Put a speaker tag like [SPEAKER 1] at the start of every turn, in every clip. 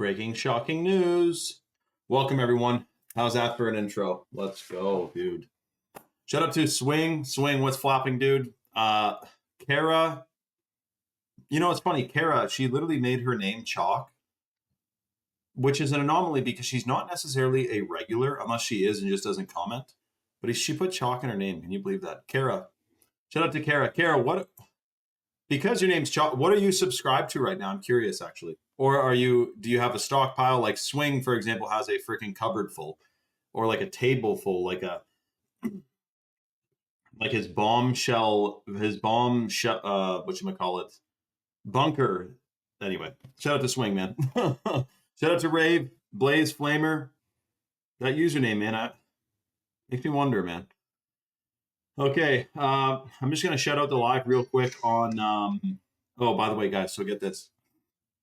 [SPEAKER 1] Breaking shocking news. Welcome everyone. How's that for an intro? Let's go, dude. Shout out to Swing. Swing, what's flopping, dude? Kara. You know, it's funny. Kara, she literally made her name Chalk, which is an anomaly because she's not necessarily a regular, unless she is and just doesn't comment. But she put Chalk in her name. Can you believe that? Kara. Shout out to Kara. Kara, what? Because your name's Chalk, what are you subscribed to right now? I'm curious, actually. Or do you have a stockpile? Like Swing, for example, has a freaking cupboard full, or like a table full, like his bombshell, whatchamacallit, bunker. Anyway, shout out to Swing, man. Shout out to Rave, Blaze, Flamer. That username, man, makes me wonder, man. Okay, I'm just going to shout out the live real quick on, oh, by the way, guys, so get this.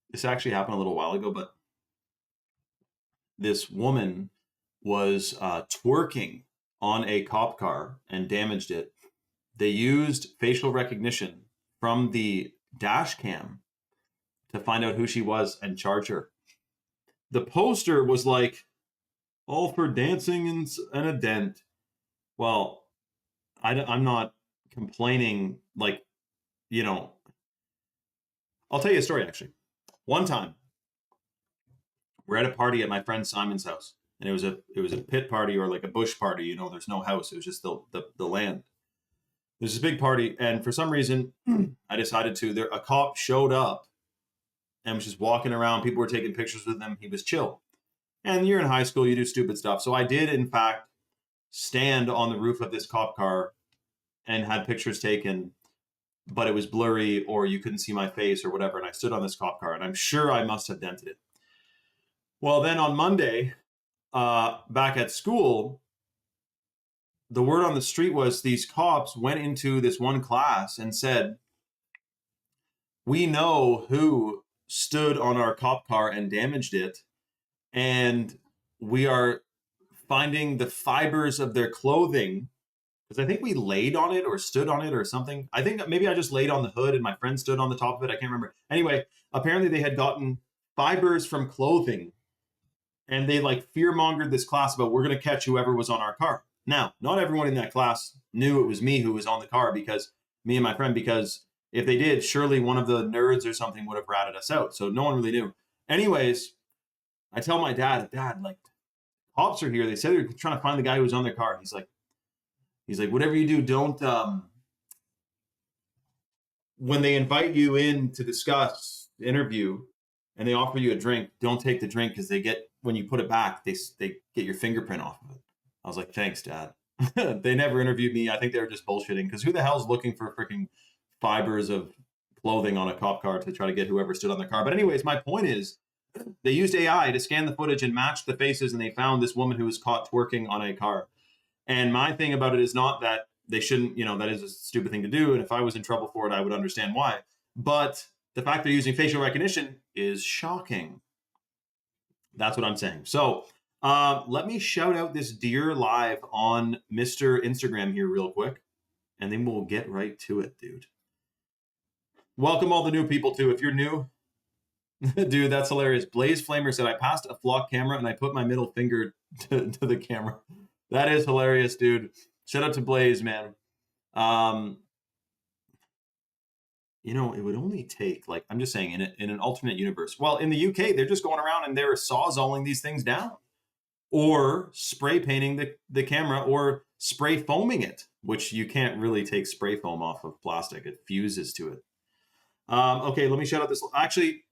[SPEAKER 1] This actually happened a little while ago, but this woman was twerking on a cop car and damaged it. They used facial recognition from the dash cam to find out who she was and charge her. The poster was like, all for dancing and a dent. Well, I'm not complaining, like, you know, I'll tell you a story, actually. One time, we're at a party at my friend Simon's house, and it was a pit party or like a bush party. You know, there's no house; it was just the land. There's this big party, and for some reason, I decided to. A cop showed up and was just walking around. People were taking pictures with him. He was chill. And you're in high school, you do stupid stuff. So I did, in fact, stand on the roof of this cop car and had pictures taken, but it was blurry or you couldn't see my face or whatever. And I stood on this cop car, and I'm sure I must have dented it. Well, then on Monday, back at school, the word on the street was these cops went into this one class and said, we know who stood on our cop car and damaged it, and we are finding the fibers of their clothing, because I think we laid on it or stood on it or something. I think maybe I just laid on the hood and my friend stood on the top of it. I can't remember. Anyway, apparently they had gotten fibers from clothing, and they like fear-mongered this class about, we're going to catch whoever was on our car. Now, not everyone in that class knew it was me who was on the car, because me and my friend, because if they did, surely one of the nerds or something would have ratted us out. So no one really knew. Anyways, I tell my dad, like, cops are here. They said they're trying to find the guy who was on their car. He's like, whatever you do, don't, when they invite you in to discuss the interview and they offer you a drink, don't take the drink, because when you put it back, they get your fingerprint off of it. I was like, thanks, Dad. They never interviewed me. I think they were just bullshitting, because who the hell's looking for freaking fibers of clothing on a cop car to try to get whoever stood on the car? But anyways, my point is, they used AI to scan the footage and match the faces, and they found this woman who was caught twerking on a car. And my thing about it is not that they shouldn't, that is a stupid thing to do. And if I was in trouble for it, I would understand why. But the fact they're using facial recognition is shocking. That's what I'm saying. So let me shout out this deer live on Mr. Instagram here real quick, and then we'll get right to it, dude. Welcome all the new people too. If you're new, dude, that's hilarious. Blaze Flamer said, I passed a flock camera and I put my middle finger to the camera. That is hilarious, dude. Shout out to Blaze, man. It would only take, like, I'm just saying, in an alternate universe. Well, in the UK, they're just going around and they're sawzalling these things down, or spray painting the camera, or spray foaming it, which you can't really take spray foam off of plastic. It fuses to it. Okay, let me shout out this. Actually,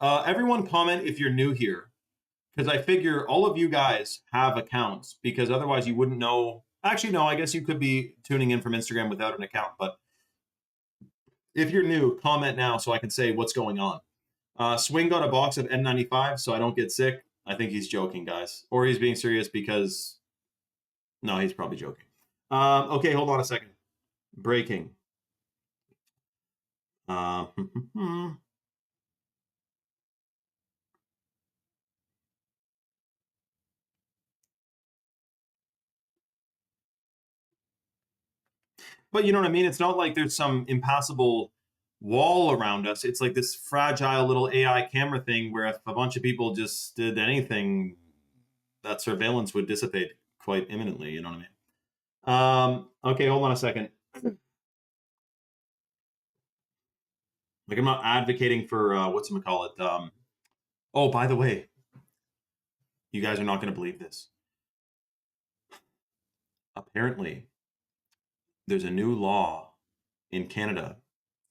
[SPEAKER 1] everyone comment if you're new here, because I figure all of you guys have accounts, because otherwise you wouldn't know. Actually, no, I guess you could be tuning in from Instagram without an account. But if you're new, comment now so I can say what's going on. Swing got a box of N95 so I don't get sick. I think he's joking, guys. Or he's being serious because... No, he's probably joking. Okay, hold on a second. Breaking. But you know what I mean? It's not like there's some impassable wall around us. It's like this fragile little AI camera thing where if a bunch of people just did anything, that surveillance would dissipate quite imminently. You know what I mean? Okay, hold on a second. Like, I'm not advocating for whatchamacallit. Oh, by the way, you guys are not going to believe this. Apparently, there's a new law in Canada,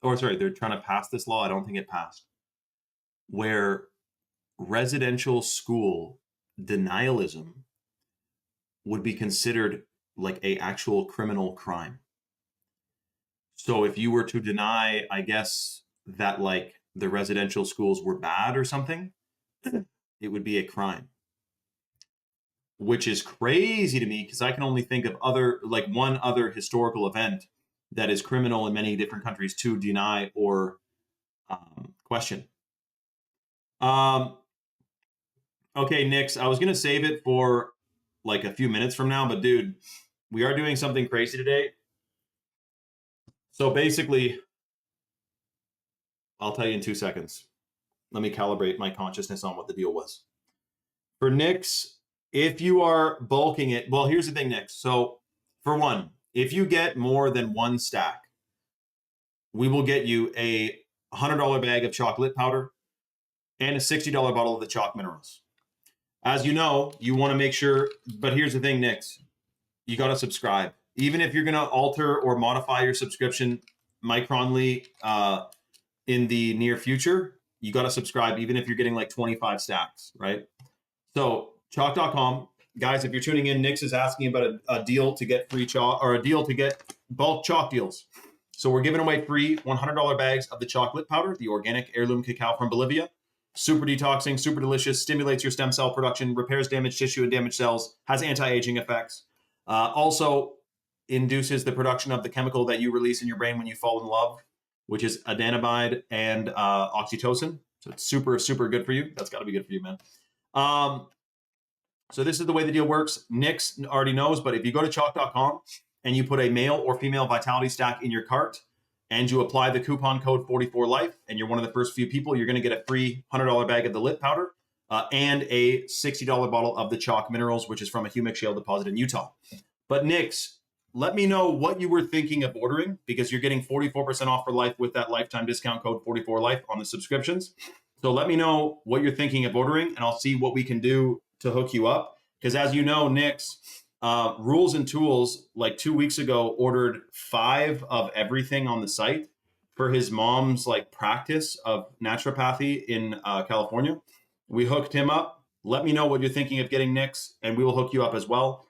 [SPEAKER 1] or sorry, they're trying to pass this law. I don't think it passed, where residential school denialism would be considered like a actual criminal crime. So if you were to deny, I guess, that like the residential schools were bad or something, it would be a crime. Which is crazy to me because I can only think of one other historical event that is criminal in many different countries to deny or question. Okay, Nix, I was going to save it for like a few minutes from now, but dude, we are doing something crazy today. So basically, I'll tell you in 2 seconds. Let me calibrate my consciousness on what the deal was. For Nix, if you are bulking it, well, here's the thing, Nix. So for one, if you get more than one stack, we will get you a $100 bag of chocolate powder and a $60 bottle of the chalk minerals. As you know, you want to make sure, but here's the thing, Nix, you got to subscribe. Even if you're going to alter or modify your subscription micronly in the near future, you got to subscribe, even if you're getting like 25 stacks, right? So chalk.com, guys, if you're tuning in, Nix is asking about a deal to get free chalk or a deal to get bulk chalk deals. So we're giving away free $100 bags of the chocolate powder, the organic heirloom cacao from Bolivia. Super detoxing, super delicious, stimulates your stem cell production, repairs damaged tissue and damaged cells, has anti-aging effects. Also induces the production of the chemical that you release in your brain when you fall in love, which is adenamide and oxytocin. So it's super, super good for you. That's got to be good for you, man. So this is the way the deal works. Nix already knows, but if you go to chalk.com and you put a male or female vitality stack in your cart and you apply the coupon code 44life and you're one of the first few people, you're going to get a free $100 bag of the lit powder and a $60 bottle of the chalk minerals, which is from a humic shale deposit in Utah. But Nix, let me know what you were thinking of ordering because you're getting 44% off for life with that lifetime discount code 44life on the subscriptions. So let me know what you're thinking of ordering and I'll see what we can do to hook you up. Because as you know, Nix, Rules and Tools, like 2 weeks ago, ordered 5 of everything on the site for his mom's like practice of naturopathy in California. We hooked him up. Let me know what you're thinking of getting, Nix, and we will hook you up as well.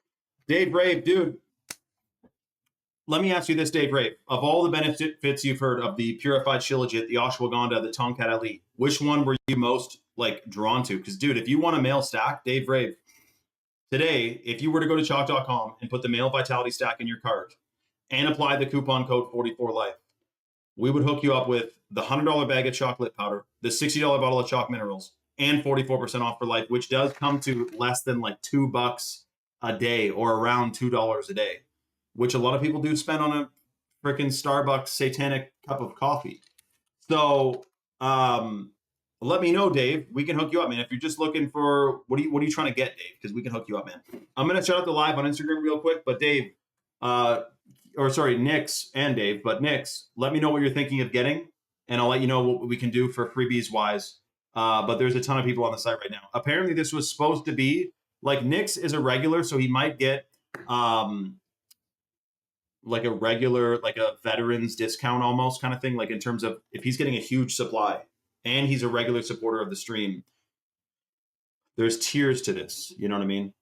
[SPEAKER 1] Dave Brave, dude, let me ask you this, Dave Brave. Of all the benefits you've heard of the purified shilajit, the ashwagandha, the Tongkat Ali, which one were you most like drawn to? Because, dude, if you want a male stack, Dave Brave, today, if you were to go to chalk.com and put the male vitality stack in your cart and apply the coupon code 44life, we would hook you up with the $100 bag of chocolate powder, the $60 bottle of chalk minerals, and 44% off for life, which does come to less than like $2 a day or around $2 a day, which a lot of people do spend on a freaking Starbucks satanic cup of coffee. So let me know, Dave. We can hook you up, man. If you're just looking for what are you trying to get, Dave? Because we can hook you up, man. I'm gonna shout out the live on Instagram real quick, but Dave, Nix and Dave, but Nix, let me know what you're thinking of getting, and I'll let you know what we can do for freebies wise. But there's a ton of people on the site right now. Apparently, this was supposed to be like Nix is a regular, so he might get like a regular, like a veterans discount almost kind of thing, like in terms of if he's getting a huge supply and he's a regular supporter of the stream, there's tiers to this. You know what I mean?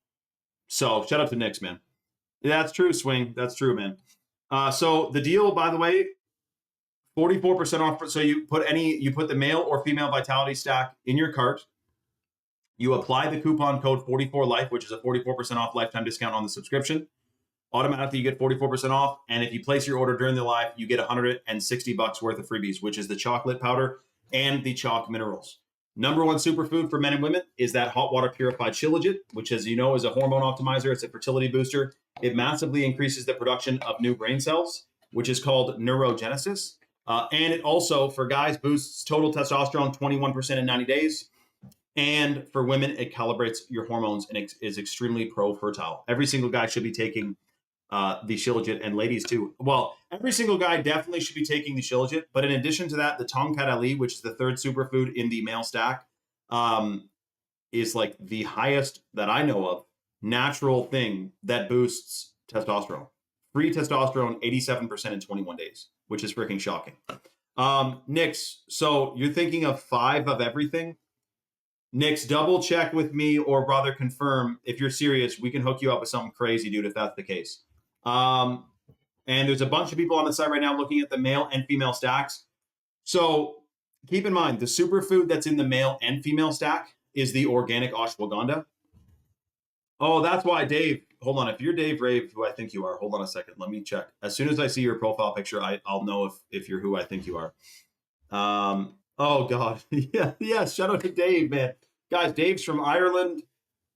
[SPEAKER 1] So shout out to Nix, man. Yeah, that's true, Swing. That's true, man. So the deal, by the way, 44% off. So you put the male or female vitality stack in your cart. You apply the coupon code 44life, which is a 44% off lifetime discount on the subscription. Automatically, you get 44% off. And if you place your order during the live, you get $160 worth of freebies, which is the chocolate powder and the chalk minerals. Number one superfood for men and women is that hot water purified shilajit, which, as you know, is a hormone optimizer. It's a fertility booster. It massively increases the production of new brain cells, which is called neurogenesis. And it also, for guys, boosts total testosterone 21% in 90 days. And for women, it calibrates your hormones and it is extremely pro-fertile. Every single guy should be taking the Shilajit, and ladies too. Well, every single guy definitely should be taking the Shilajit. But in addition to that, the Tongkat Ali, which is the third superfood in the male stack, is like the highest that I know of natural thing that boosts testosterone. Free testosterone, 87% in 21 days, which is freaking shocking. Nix, so you're thinking of 5 of everything? Nix, double check with me, or rather confirm if you're serious. We can hook you up with something crazy, dude, if that's the case. And there's a bunch of people on the site right now looking at the male and female stacks. So keep in mind, the superfood that's in the male and female stack is the organic ashwagandha. Oh, that's why, Dave. Hold on. If you're Dave Rave, who I think you are, hold on a second. Let me check. As soon as I see your profile picture, I'll know if you're who I think you are. Oh, God. Yeah. Shout out to Dave, man. Guys, Dave's from Ireland.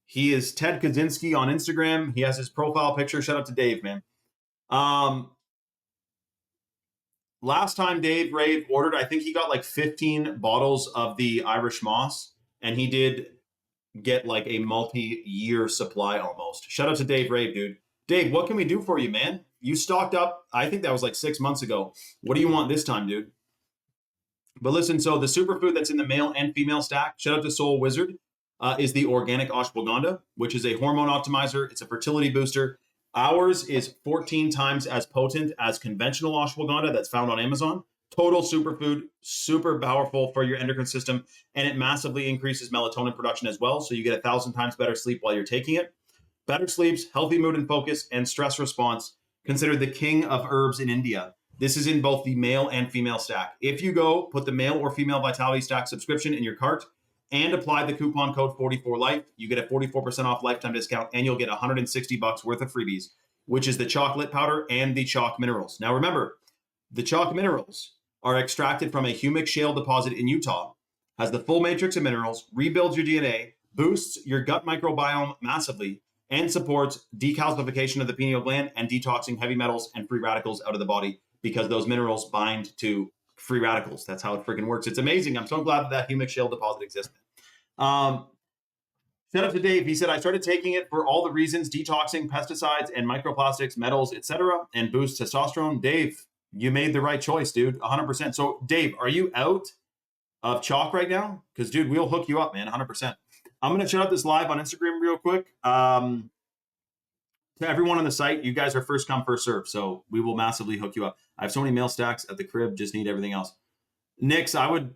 [SPEAKER 1] He is Ted Kaczynski on Instagram. He has his profile picture. Shout out to Dave, man. Last time Dave Rave ordered, I think he got like 15 bottles of the Irish Moss, and he did get like a multi-year supply almost. Shout out to Dave Rave, dude. Dave, what can we do for you, man? You stocked up, I think that was like 6 months ago. What do you want this time, dude? But listen, so the superfood that's in the male and female stack, shout out to Soul Wizard, is the organic ashwagandha, which is a hormone optimizer. It's a fertility booster. Ours is 14 times as potent as conventional ashwagandha that's found on Amazon. Total superfood, super powerful for your endocrine system, and it massively increases melatonin production as well, so you get 1,000 times better sleep while you're taking it. Better sleeps, healthy mood and focus, and stress response. Considered the king of herbs in India. This is in both the male and female stack. If you go, put the male or female Vitality Stack subscription in your cart and apply the coupon code 44life, you get a 44% off lifetime discount, and you'll get $160 worth of freebies, which is the chocolate powder and the chalk minerals. Now remember, the chalk minerals are extracted from a humic shale deposit in Utah, has the full matrix of minerals, rebuilds your DNA, boosts your gut microbiome massively, and supports decalcification of the pineal gland and detoxing heavy metals and free radicals out of the body, because those minerals bind to free radicals. That's how it freaking works. It's amazing. I'm so glad that humic shale deposit exists. Shout out to Dave. He said, I started taking it for all the reasons: detoxing, pesticides, and microplastics, metals, etc., and boost testosterone. Dave, you made the right choice, dude. 100%. So, Dave, are you out of chalk right now? Because, dude, we'll hook you up, man. 100%. I'm going to shout out this live on Instagram real quick. To everyone on the site, you guys are first come, first serve. So we will massively hook you up. I have so many mail stacks at the crib, just need everything else. Nix, I would,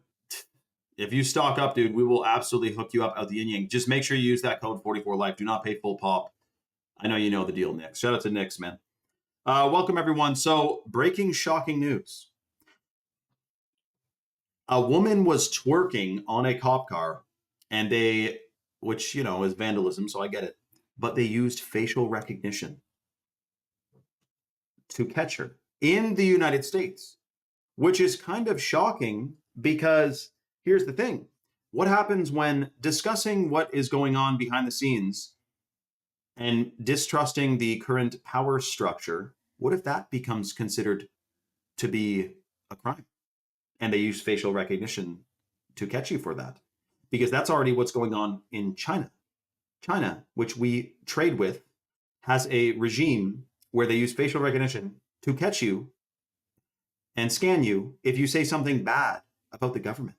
[SPEAKER 1] if you stock up, dude, we will absolutely hook you up out the yin yang. Just make sure you use that code 44life. Do not pay full pop. I know you know the deal, Nix. Shout out to Nix, man. Welcome, everyone. So, breaking shocking news. A woman was twerking on a cop car, and they, which, you know, is vandalism, so I get it, but they used facial recognition to catch her in the United States, which is kind of shocking because here's the thing. What happens when discussing what is going on behind the scenes and distrusting the current power structure? What if that becomes considered to be a crime and they use facial recognition to catch you for that? Because that's already what's going on in China. China, which we trade with, has a regime where they use facial recognition to catch you and scan you if you say something bad about the government.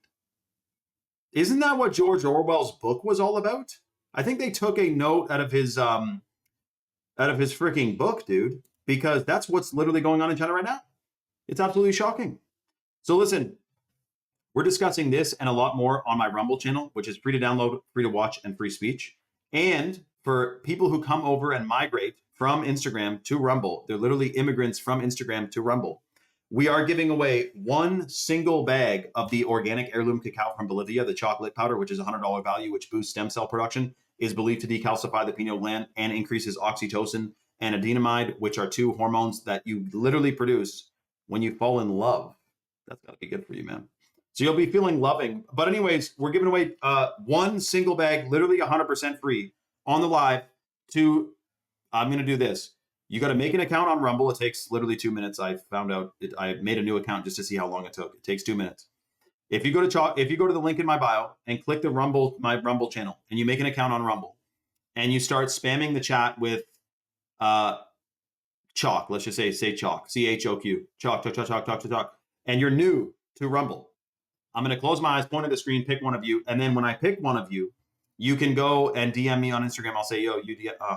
[SPEAKER 1] Isn't that what George Orwell's book was all about? I think they took a note out of his freaking book, dude, because that's what's literally going on in China right now. It's absolutely shocking. So listen, we're discussing this and a lot more on my Rumble channel, which is free to download, free to watch, and free speech. And for people who come over and migrate from Instagram to Rumble, they're literally immigrants from Instagram to Rumble. We are giving away one single bag of the organic heirloom cacao from Bolivia, the chocolate powder, which is $100 value, which boosts stem cell production, is believed to decalcify the pineal gland and increases oxytocin and adenamide, which are two hormones that you literally produce when you fall in love. That's got to be good for you, man. So you'll be feeling loving. But anyways, we're giving away one single bag, literally 100% free on the live to, I'm going to do this. You got to make an account on Rumble. It takes literally 2 minutes. I found out I made a new account just to see how long it took. It takes 2 minutes. If you go to the link in my bio and click my Rumble channel, and you make an account on Rumble, and you start spamming the chat with Chalk, let's just say Chalk, CHOQ, Chalk, and you're new to Rumble, I'm going to close my eyes, point at the screen, pick one of you, and then when I pick one of you, you can go and DM me on Instagram. I'll say, yo,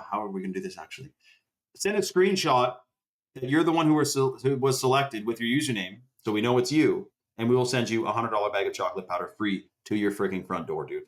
[SPEAKER 1] how are we going to do this actually? Send a screenshot that you're the one who was selected with your username, so we know it's you, and we will send you a $100 bag of chocolate powder free to your freaking front door, dude.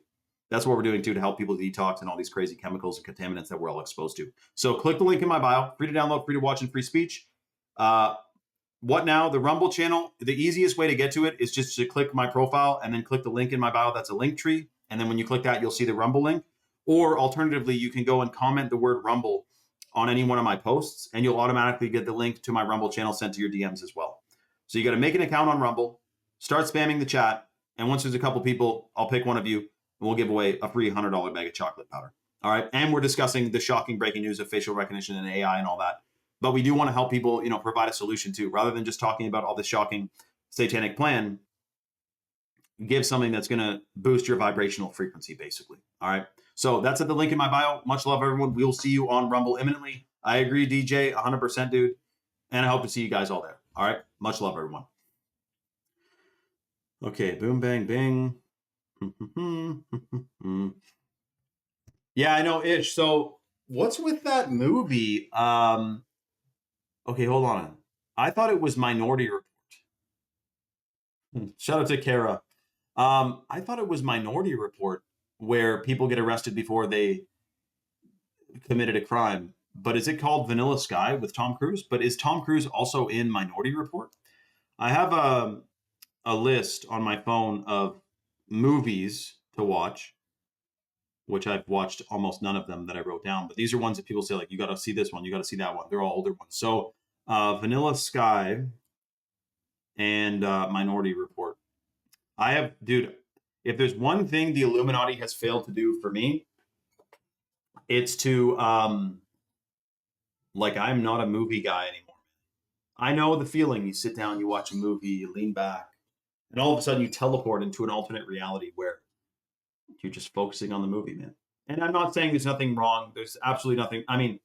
[SPEAKER 1] That's what we're doing too, to help people detox and all these crazy chemicals and contaminants that we're all exposed to. So click the link in my bio, free to download, free to watch, and free speech. What now? The Rumble channel, the easiest way to get to it is just to click my profile and then click the link in my bio. That's a link tree. And then when you click that, you'll see the Rumble link. Or alternatively, you can go and comment the word Rumble on any one of my posts, and you'll automatically get the link to my Rumble channel sent to your DMs as well. So you got to make an account on Rumble, start spamming the chat, and once there's a couple people, I'll pick one of you, and we'll give away a free $100 bag of chocolate powder. All right, and we're discussing the shocking breaking news of facial recognition and AI and all that. But we do want to help people, provide a solution too, rather than just talking about all this shocking satanic plan. Give something that's going to boost your vibrational frequency, basically. All right. So that's at the link in my bio. Much love, everyone. We'll see you on Rumble imminently. I agree, DJ, 100%, dude. And I hope to see you guys all there. All right. Much love, everyone. Okay. Boom, bang, bing. Yeah, I know, Ish. So what's with that movie? Okay, hold on. I thought it was Minority Report. Shout out to Kara. I thought it was Minority Report, where people get arrested before they committed a crime. But is it called Vanilla Sky with Tom Cruise? But is Tom Cruise also in Minority Report? I have a list on my phone of movies to watch, which I've watched almost none of them that I wrote down. But these are ones that people say, like, you got to see this one, you got to see that one. They're all older ones. So Vanilla Sky and Minority Report. Dude, if there's one thing the Illuminati has failed to do for me, it's to, I'm not a movie guy anymore. I know the feeling. You sit down, you watch a movie, you lean back, and all of a sudden you teleport into an alternate reality where you're just focusing on the movie, man. And I'm not saying there's nothing wrong. There's absolutely nothing. I mean,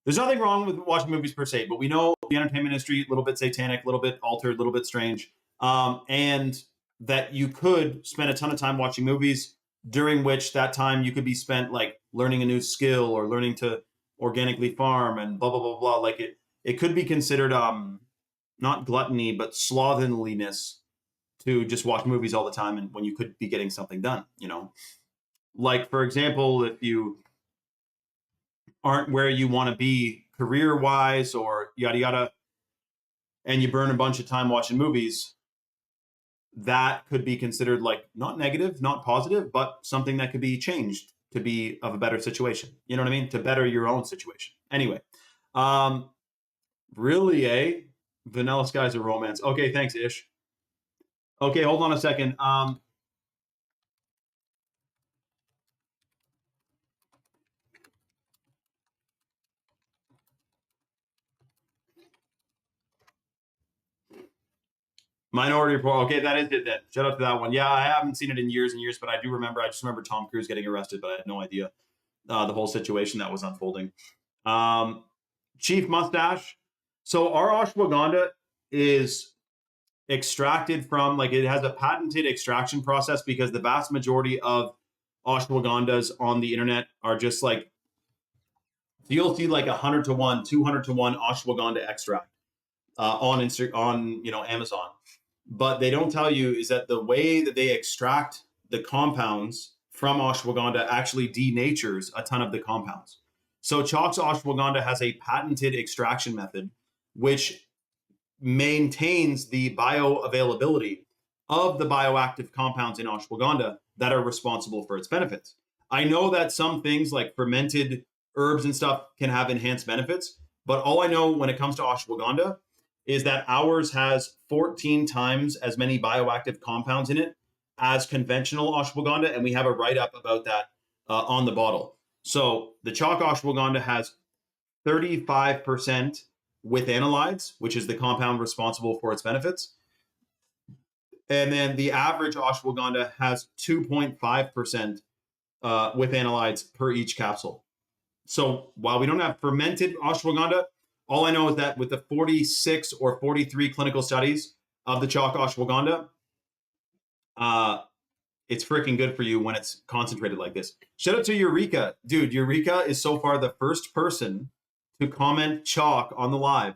[SPEAKER 1] there's nothing wrong with watching movies per se, but we know the entertainment industry, a little bit satanic, a little bit altered, a little bit strange. And that you could spend a ton of time watching movies, during which that time you could be spent like learning a new skill or learning to organically farm and blah, blah, blah, blah. Like it could be considered not gluttony, but slovenliness to just watch movies all the time, and when you could be getting something done, Like, for example, if you aren't where you want to be career-wise or yada, yada, and you burn a bunch of time watching movies, that could be considered like not negative, not positive, but something that could be changed to be of a better situation. You know what I mean? To better your own situation. Anyway, really, Vanilla Sky's a romance. Okay, thanks, Ish. Okay, hold on a second. Minority Report. Okay, that is it then. Shout out to that one. Yeah, I haven't seen it in years and years, but I do remember. I just remember Tom Cruise getting arrested, but I had no idea the whole situation that was unfolding. Chief Mustache. So our ashwagandha is extracted from, like, it has a patented extraction process, because the vast majority of ashwagandhas on the internet are just like, so you'll see like 100 to 1, 200 to 1 ashwagandha extract on Amazon. But they don't tell you is that the way that they extract the compounds from ashwagandha actually denatures a ton of the compounds. So Chalk's ashwagandha has a patented extraction method, which maintains the bioavailability of the bioactive compounds in ashwagandha that are responsible for its benefits. I know that some things like fermented herbs and stuff can have enhanced benefits, but all I know when it comes to ashwagandha is that ours has 14 times as many bioactive compounds in it as conventional ashwagandha, and we have a write-up about that on the bottle. So the Chalk ashwagandha has 35% with analytes, which is the compound responsible for its benefits. And then the average ashwagandha has 2.5% with analytes per each capsule. So while we don't have fermented ashwagandha, all I know is that with the 46 or 43 clinical studies of the chalk ashwagandha, it's freaking good for you when it's concentrated like this. Shout out to Eureka. Dude, Eureka is so far the first person to comment chalk on the live.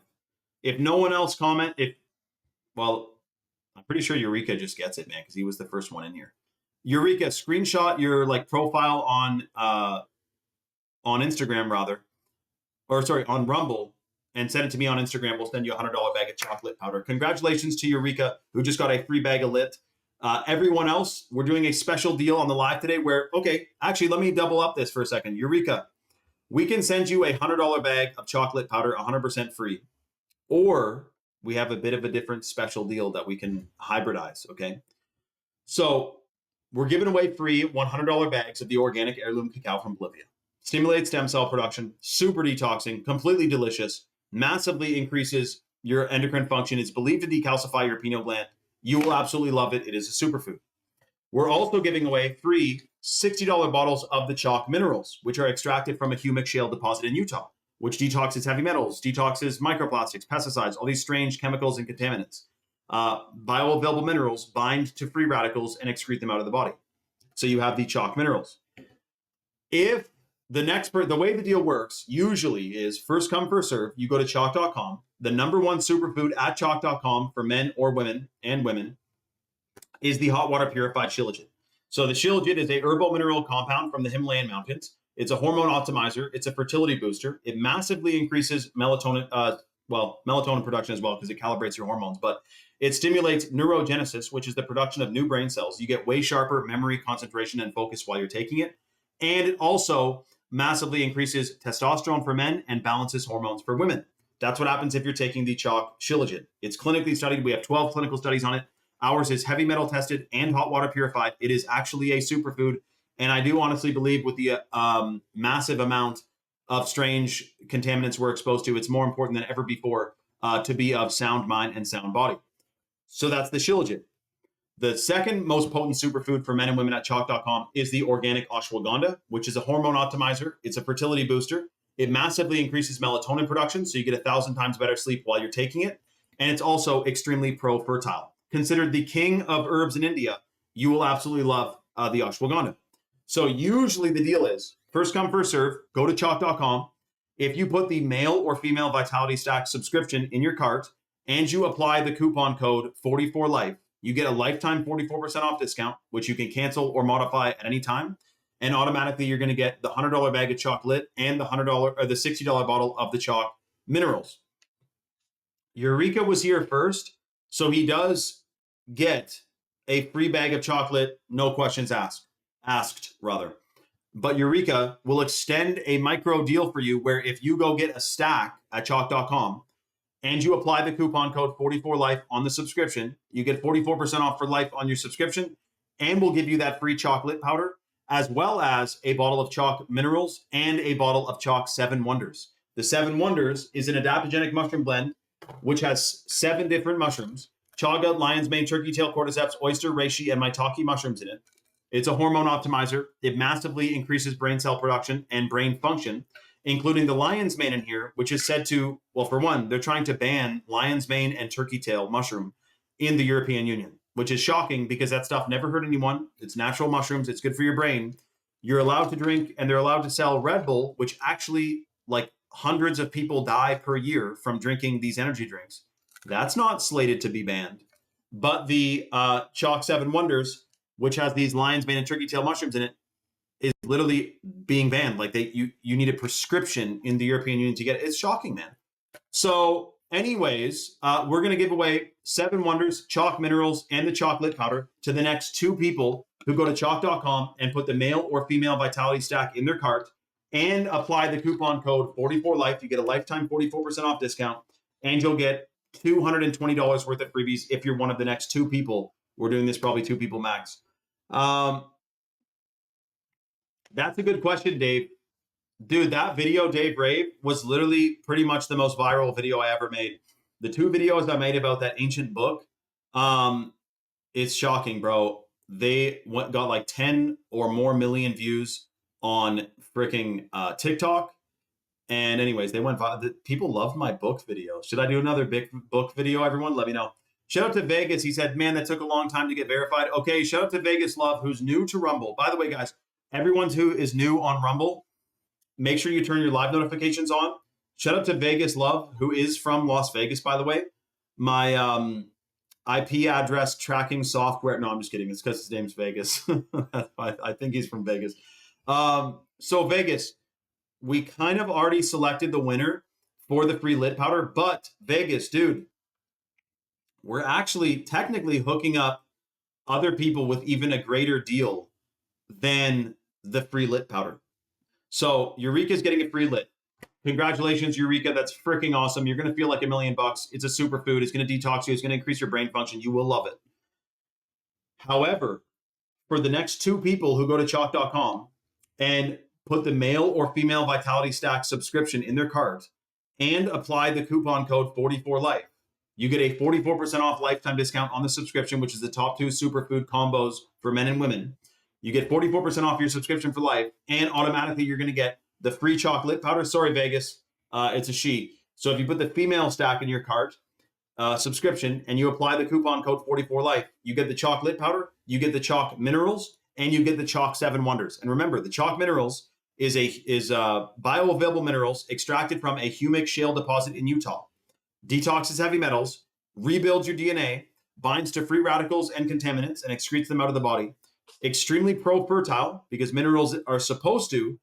[SPEAKER 1] If no one else well, I'm pretty sure Eureka just gets it, man, because he was the first one in here. Eureka, screenshot your profile on Instagram, on Rumble, and send it to me on Instagram. We'll send you a $100 bag of chocolate powder. Congratulations to Eureka, who just got a free bag of lit. Everyone else, we're doing a special deal on the live today where, okay, actually, let me double up this for a second. Eureka, we can send you a $100 bag of chocolate powder 100% free. Or we have a bit of a different special deal that we can hybridize, okay? So we're giving away free $100 bags of the organic heirloom cacao from Bolivia. Stimulates stem cell production, super detoxing, completely delicious, massively increases your endocrine function. It's believed to decalcify your pineal gland. You will absolutely love it. It is a superfood. We're also giving away free $60 bottles of the chalk minerals, which are extracted from a humic shale deposit in Utah, which detoxes heavy metals, detoxes microplastics, pesticides, all these strange chemicals and contaminants. Bioavailable minerals bind to free radicals and excrete them out of the body. So you have the chalk minerals. If the way the deal works usually is first come, first serve. You go to chalk.com. The number one superfood at chalk.com for men or women and women is the hot water purified shilajit. So the shilajit is a herbal mineral compound from the Himalayan mountains. It's a hormone optimizer. It's a fertility booster. It massively increases melatonin, melatonin production as well because it calibrates your hormones. But it stimulates neurogenesis, which is the production of new brain cells. You get way sharper memory, concentration, and focus while you're taking it. And it also massively increases testosterone for men and balances hormones for women. That's what happens if you're taking the chalk shilajit. It's clinically studied. We have 12 clinical studies on it. Ours is heavy metal tested and hot water purified. It is actually a superfood. And I do honestly believe with the massive amount of strange contaminants we're exposed to, it's more important than ever before to be of sound mind and sound body. So that's the shilajit. The second most potent superfood for men and women at chalk.com is the organic ashwagandha, which is a hormone optimizer. It's a fertility booster. It massively increases melatonin production, so you get 1,000 times better sleep while you're taking it. And it's also extremely pro-fertile. Considered the king of herbs in India, you will absolutely love the ashwagandha. So usually the deal is first come, first serve. Go to chalk.com. If you put the male or female Vitality Stack subscription in your cart and you apply the coupon code 44life, you get a lifetime 44% off discount, which you can cancel or modify at any time. And automatically you're going to get the $100 bag of chocolate and the $60 bottle of the chalk minerals. Eureka was here first, so he does get a free bag of chocolate, no questions asked. But Eureka will extend a micro deal for you where if you go get a stack at chalk.com and you apply the coupon code 44life on the subscription, you get 44% off for life on your subscription, and we'll give you that free chocolate powder, as well as a bottle of chalk minerals and a bottle of chalk 7 Wonders. The 7 Wonders is an adaptogenic mushroom blend, which has 7 different mushrooms: chaga, lion's mane, turkey tail, cordyceps, oyster, reishi, and maitake mushrooms in it. It's a hormone optimizer. It massively increases brain cell production and brain function, including the lion's mane in here, which is said to, well, for one, they're trying to ban lion's mane and turkey tail mushroom in the European Union, which is shocking because that stuff never hurt anyone. It's natural mushrooms. It's good for your brain. You're allowed to drink and they're allowed to sell Red Bull, which actually hundreds of people die per year from drinking these energy drinks. That's not slated to be banned. But the chalk 7 Wonders, which has these lion's mane and turkey tail mushrooms in it, is literally being banned. You need a prescription in the European Union to get it. It's shocking, man. So anyways, we're going to give away 7 Wonders, chalk minerals, and the chocolate powder to the next 2 people who go to chalk.com and put the male or female Vitality Stack in their cart and apply the coupon code 44life. You get a lifetime 44% off discount, and you'll get $220 worth of freebies if you're one of the next 2 people. We're doing this probably 2 people max. That's a good question, Dave. Dude, that video, Dave Rave, was literally pretty much the most viral video I ever made. The 2 videos I made about that ancient book, um, it's shocking, bro. They got like 10 or more million views on freaking TikTok. And anyways, they went viral. People love my book video. Should I do another big book video, everyone? Let me know. Shout out to Vegas. He said, man, that took a long time to get verified. Okay, shout out to Vegas Love, who's new to Rumble. By the way, guys, everyone who is new on Rumble, make sure you turn your live notifications on. Shout out to Vegas Love, who is from Las Vegas, by the way. My IP address tracking software. No, I'm just kidding. It's because his name's Vegas. I think he's from Vegas. So Vegas, we kind of already selected the winner for the free lit powder, but Vegas, dude, we're actually technically hooking up other people with even a greater deal than the free lit powder. So Eureka's getting a free lit. Congratulations, Eureka. That's freaking awesome. You're going to feel like $1 million. It's a superfood. It's going to detox you. It's going to increase your brain function. You will love it. However, for the next 2 people who go to chalk.com and put the male or female Vitality Stack subscription in their cart and apply the coupon code 44life, you get a 44% off lifetime discount on the subscription, which is the top 2 superfood combos for men and women. You get 44% off your subscription for life, and automatically you're going to get the free chocolate powder. Sorry, Vegas. It's a she. So if you put the female stack in your cart subscription and you apply the coupon code 44life, you get the chocolate powder, you get the chalk minerals, and you get the chalk 7 wonders. And remember, the chalk minerals is bioavailable minerals extracted from a humic shale deposit in Utah. Detoxes heavy metals, rebuilds your DNA, binds to free radicals and contaminants, and excretes them out of the body. Extremely pro-fertile, because minerals are supposed to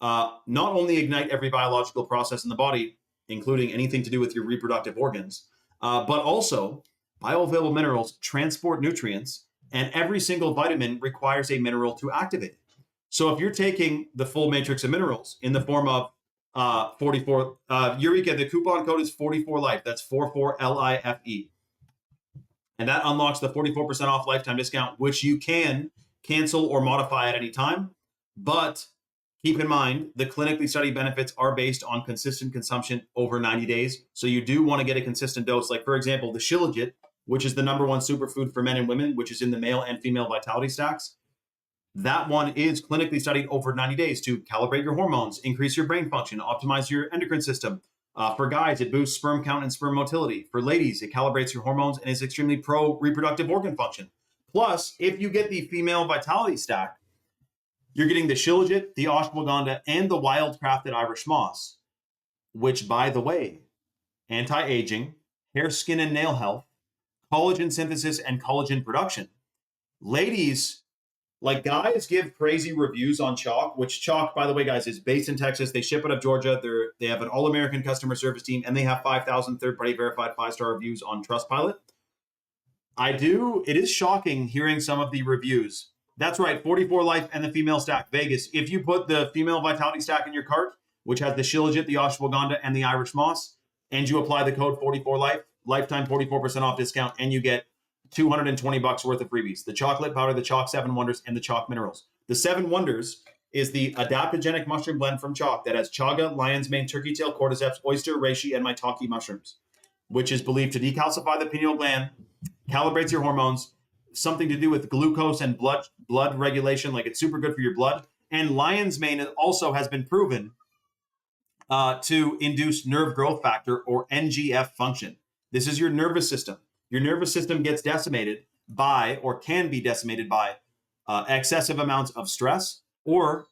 [SPEAKER 1] not only ignite every biological process in the body, including anything to do with your reproductive organs, but also bioavailable minerals transport nutrients, and every single vitamin requires a mineral to activate it. So if you're taking the full matrix of minerals in the form of 44, Eureka, the coupon code is 44life. That's 44LIFE. And that unlocks the 44% off lifetime discount, which you can cancel or modify at any time. But keep in mind, the clinically studied benefits are based on consistent consumption over 90 days. So you do want to get a consistent dose. Like, for example, the Shilajit, which is the #1 superfood for men and women, which is in the male and female vitality stacks. That one is clinically studied over 90 days to calibrate your hormones, increase your brain function, optimize your endocrine system. For guys, it boosts sperm count and sperm motility. For ladies, it calibrates your hormones and is extremely pro-reproductive organ function. Plus, if you get the female vitality stack, you're getting the Shilajit, the ashwagandha, and the wild-crafted Irish moss, which, by the way, anti-aging, hair, skin, and nail health, collagen synthesis, and collagen production. Ladies, like, guys give crazy reviews on Chalk, which Chalk, by the way, guys, is based in Texas. They ship out of Georgia. They have an all-American customer service team, and they have 5,000 third-party verified 5-star reviews on Trustpilot. It is shocking hearing some of the reviews. That's right, 44life and the female stack Vegas. If you put the female vitality stack in your cart, which has the Shilajit, the ashwagandha, and the Irish moss, and you apply the code 44life, lifetime 44% off discount, and you get $220 worth of freebies. The chocolate powder, the chalk 7 wonders, and the chalk minerals. The 7 wonders is the adaptogenic mushroom blend from Chalk that has chaga, lion's mane, turkey tail, cordyceps, oyster, reishi, and maitake mushrooms, which is believed to decalcify the pineal gland, calibrates your hormones, something to do with glucose and blood regulation. Like, it's super good for your blood. And lion's mane also has been proven to induce nerve growth factor, or NGF function. This is your nervous system. Your nervous system gets decimated by, or can be decimated by, excessive amounts of stress, or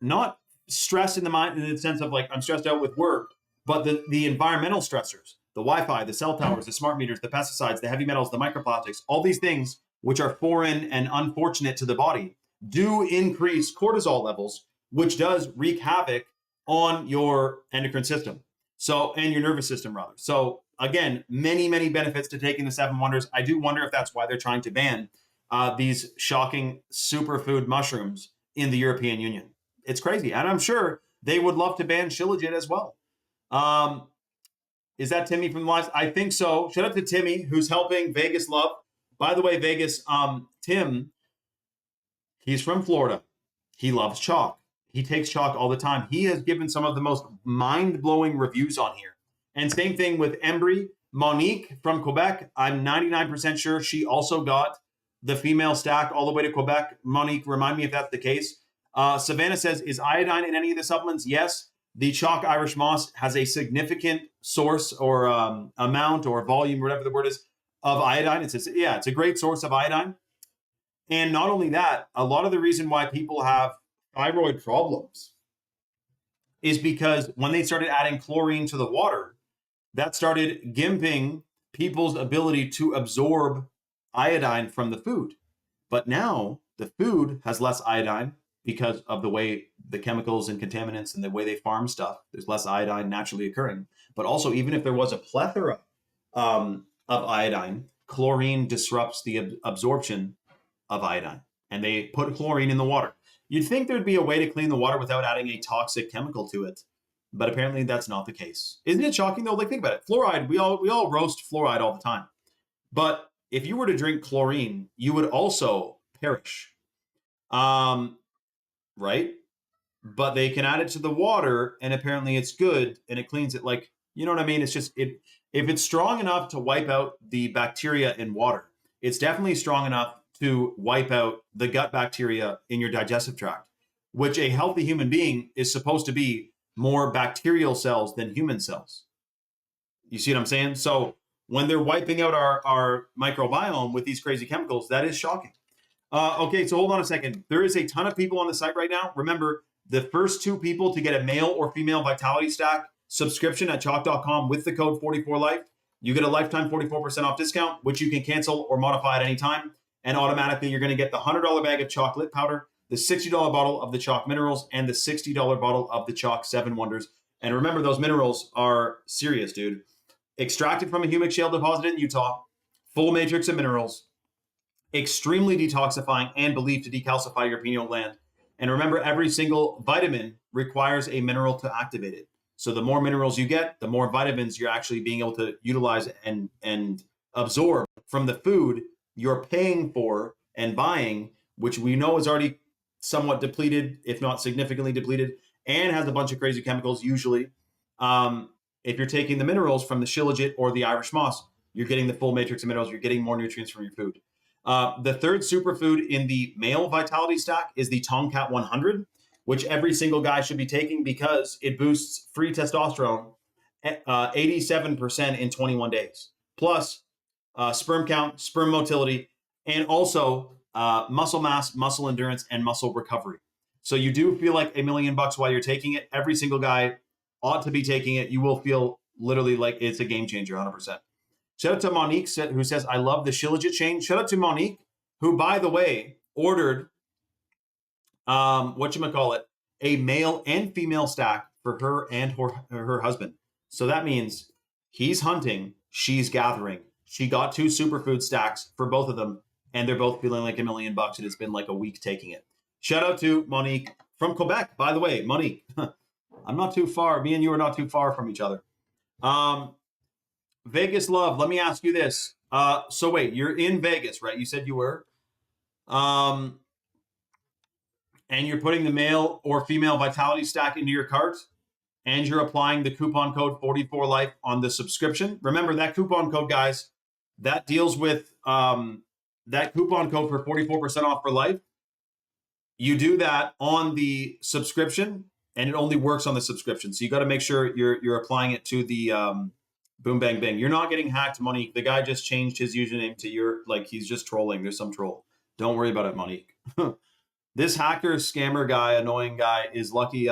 [SPEAKER 1] not stress in the mind in the sense of like, I'm stressed out with work, but the environmental stressors, the Wi-Fi, the cell towers, the smart meters, the pesticides, the heavy metals, the microplastics, all these things which are foreign and unfortunate to the body do increase cortisol levels, which does wreak havoc on your endocrine system. So, and your nervous system rather. So again, many, many benefits to taking the 7 wonders. I do wonder if that's why they're trying to ban these shocking superfood mushrooms in the European Union. It's crazy. And I'm sure they would love to ban Shilajit as well. Is that Timmy from the live? I think so. Shout out to Timmy, who's helping Vegas Love. By the way, Vegas, Tim, he's from Florida. He loves chalk. He takes chalk all the time. He has given some of the most mind-blowing reviews on here. And same thing with Embry. Monique from Quebec, I'm 99% sure she also got the female stack all the way to Quebec. Monique, remind me if that's the case. Savannah says, is iodine in any of the supplements? Yes. The chalk Irish moss has a significant source or amount or volume, whatever the word is, of iodine. It's a great source of iodine. And not only that, a lot of the reason why people have thyroid problems is because when they started adding chlorine to the water, that started gimping people's ability to absorb iodine from the food. But now the food has less iodine because of the way the chemicals and contaminants and the way they farm stuff. There's less iodine naturally occurring. But also, even if there was a plethora of iodine, chlorine disrupts the absorption of iodine. And they put chlorine in the water. You'd think there'd be a way to clean the water without adding a toxic chemical to it. But apparently that's not the case. Isn't it shocking though? Like, think about it. Fluoride, we all roast fluoride all the time. But if you were to drink chlorine, you would also perish. Right? But they can add it to the water and apparently it's good and it cleans it. Like, you know what I mean? It's just, if it's strong enough to wipe out the bacteria in water, it's definitely strong enough to wipe out the gut bacteria in your digestive tract, which a healthy human being is supposed to be more bacterial cells than human cells. You see what I'm saying? So when they're wiping out our microbiome with these crazy chemicals, that is shocking. Okay, so hold on a second. There is a ton of people on the site right now. Remember, the first 2 people to get a male or female Vitality Stack subscription at chalk.com with the code 44life, you get a lifetime 44% off discount, which you can cancel or modify at any time. And automatically, you're going to get the $100 bag of chocolate powder, the $60 bottle of the chalk minerals, and the $60 bottle of the chalk 7 wonders. And remember, those minerals are serious, dude. Extracted from a humic shale deposit in Utah, full matrix of minerals, extremely detoxifying and believed to decalcify your pineal gland. And remember, every single vitamin requires a mineral to activate it. So the more minerals you get, the more vitamins you're actually being able to utilize and absorb from the food you're paying for and buying, which we know is already somewhat depleted, if not significantly depleted, and has a bunch of crazy chemicals usually. If you're taking the minerals from the shilajit or the Irish moss, you're getting the full matrix of minerals, you're getting more nutrients from your food. The third superfood in the male vitality stack is the Tomcat 100, which every single guy should be taking because it boosts free testosterone 87% in 21 days. Plus sperm count, sperm motility, and also muscle mass, muscle endurance, and muscle recovery. So you do feel like $1 million while you're taking it. Every single guy ought to be taking it. You will feel literally like it's a game changer, 100%. Shout out to Monique, who says, I love the shilajit chain. Shout out to Monique, who, by the way, ordered, a male and female stack for her and her husband. So that means he's hunting, she's gathering. She got 2 superfood stacks for both of them, and they're both feeling like $1 million, and it's been like a week taking it. Shout out to Monique from Quebec, by the way. Monique, I'm not too far. Me and you are not too far from each other. Vegas love, let me ask you this. So wait, you're in Vegas, right? You said you were. And you're putting the male or female vitality stack into your cart, and you're applying the coupon code 44life on the subscription. Remember that coupon code, guys, that deals with that coupon code for 44% off for life. You do that on the subscription, and it only works on the subscription. So you got to make sure you're applying it to the boom, bang, bang. You're not getting hacked, Monique. The guy just changed his username to your, like, he's just trolling. There's some troll. Don't worry about it, Monique. This hacker, scammer guy, annoying guy is lucky.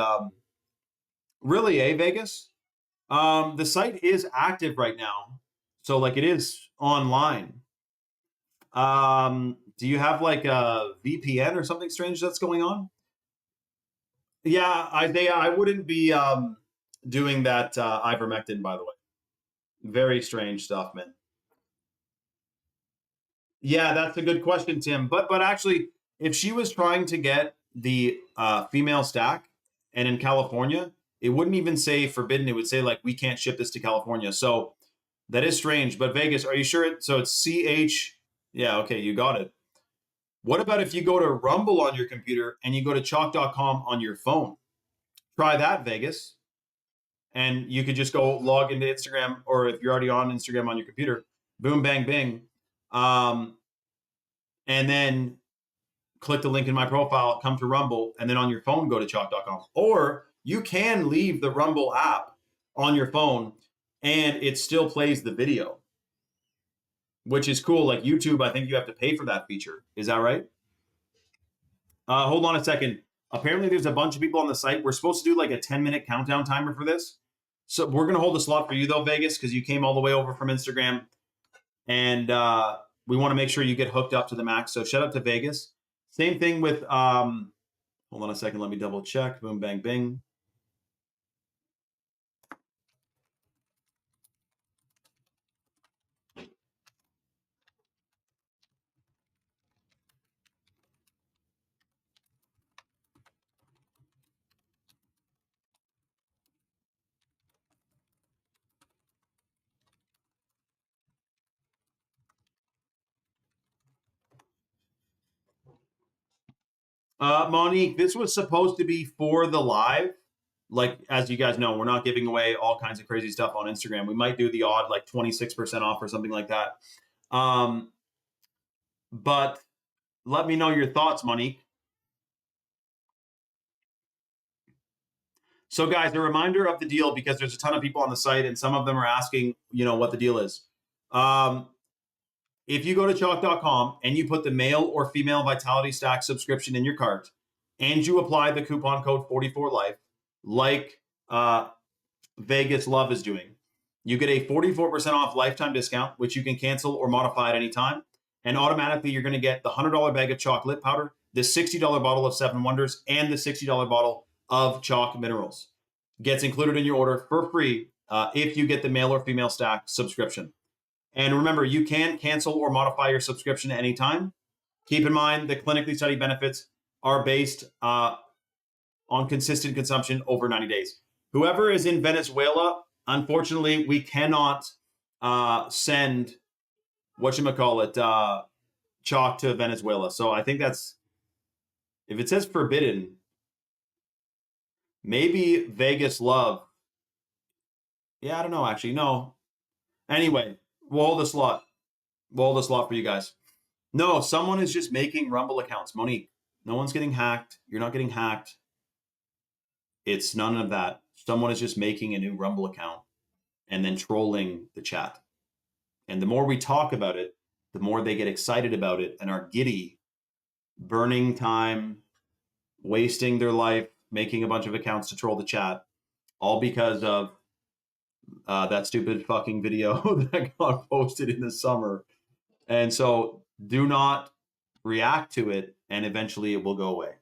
[SPEAKER 1] Really, Vegas? The site is active right now. So, like, it is online. Do you have, like, a VPN or something strange that's going on? Yeah, I wouldn't be doing that ivermectin, by the way. Very strange stuff, man. Yeah, that's a good question, Tim. But actually, if she was trying to get the female stack, and in California, it wouldn't even say forbidden. It would say, like, we can't ship this to California. So that is strange. But Vegas, are you sure? So it's CH. Yeah, okay, you got it. What about if you go to Rumble on your computer and you go to chalk.com on your phone? Try that, Vegas. And you could just go log into Instagram, or if you're already on Instagram on your computer, boom, bang, bing. And then click the link in my profile, come to Rumble, and then on your phone, go to chalk.com. Or you can leave the Rumble app on your phone and it still plays the video, which is cool. Like YouTube, I think you have to pay for that feature. Is that right? Hold on a second. Apparently there's a bunch of people on the site. We're supposed to do like a 10-minute countdown timer for this. So we're going to hold a slot for you though, Vegas, because you came all the way over from Instagram. And we want to make sure you get hooked up to the max. So shout out to Vegas. Same thing with, hold on a second. Let me double check. Boom, bang, bing. Monique, this was supposed to be for the live. Like, as you guys know, we're not giving away all kinds of crazy stuff on Instagram. We might do the odd, like 26% off or something like that. But let me know your thoughts, Monique. So guys, a reminder of the deal, because there's a ton of people on the site and some of them are asking, what the deal is. If you go to chalk.com and you put the male or female Vitality Stack subscription in your cart and you apply the coupon code 44life, like Vegas Love is doing, you get a 44% off lifetime discount, which you can cancel or modify at any time. And automatically you're going to get the $100 bag of chocolate powder, the $60 bottle of 7 Wonders, and the $60 bottle of chalk minerals. Gets included in your order for free if you get the male or female stack subscription. And remember, you can cancel or modify your subscription at any time. Keep in mind, the clinically studied benefits are based on consistent consumption over 90 days. Whoever is in Venezuela, unfortunately, we cannot send, chalk to Venezuela. So I think that's, if it says forbidden, maybe Vegas Love. Yeah, I don't know, actually. No. Anyway, we'll hold a slot. We'll hold a slot for you guys. No, someone is just making Rumble accounts. Monique, no one's getting hacked. You're not getting hacked. It's none of that. Someone is just making a new Rumble account and then trolling the chat. And the more we talk about it, the more they get excited about it and are giddy, burning time, wasting their life, making a bunch of accounts to troll the chat, all because of that stupid fucking video that got posted in the summer. And so do not react to it, and eventually it will go away.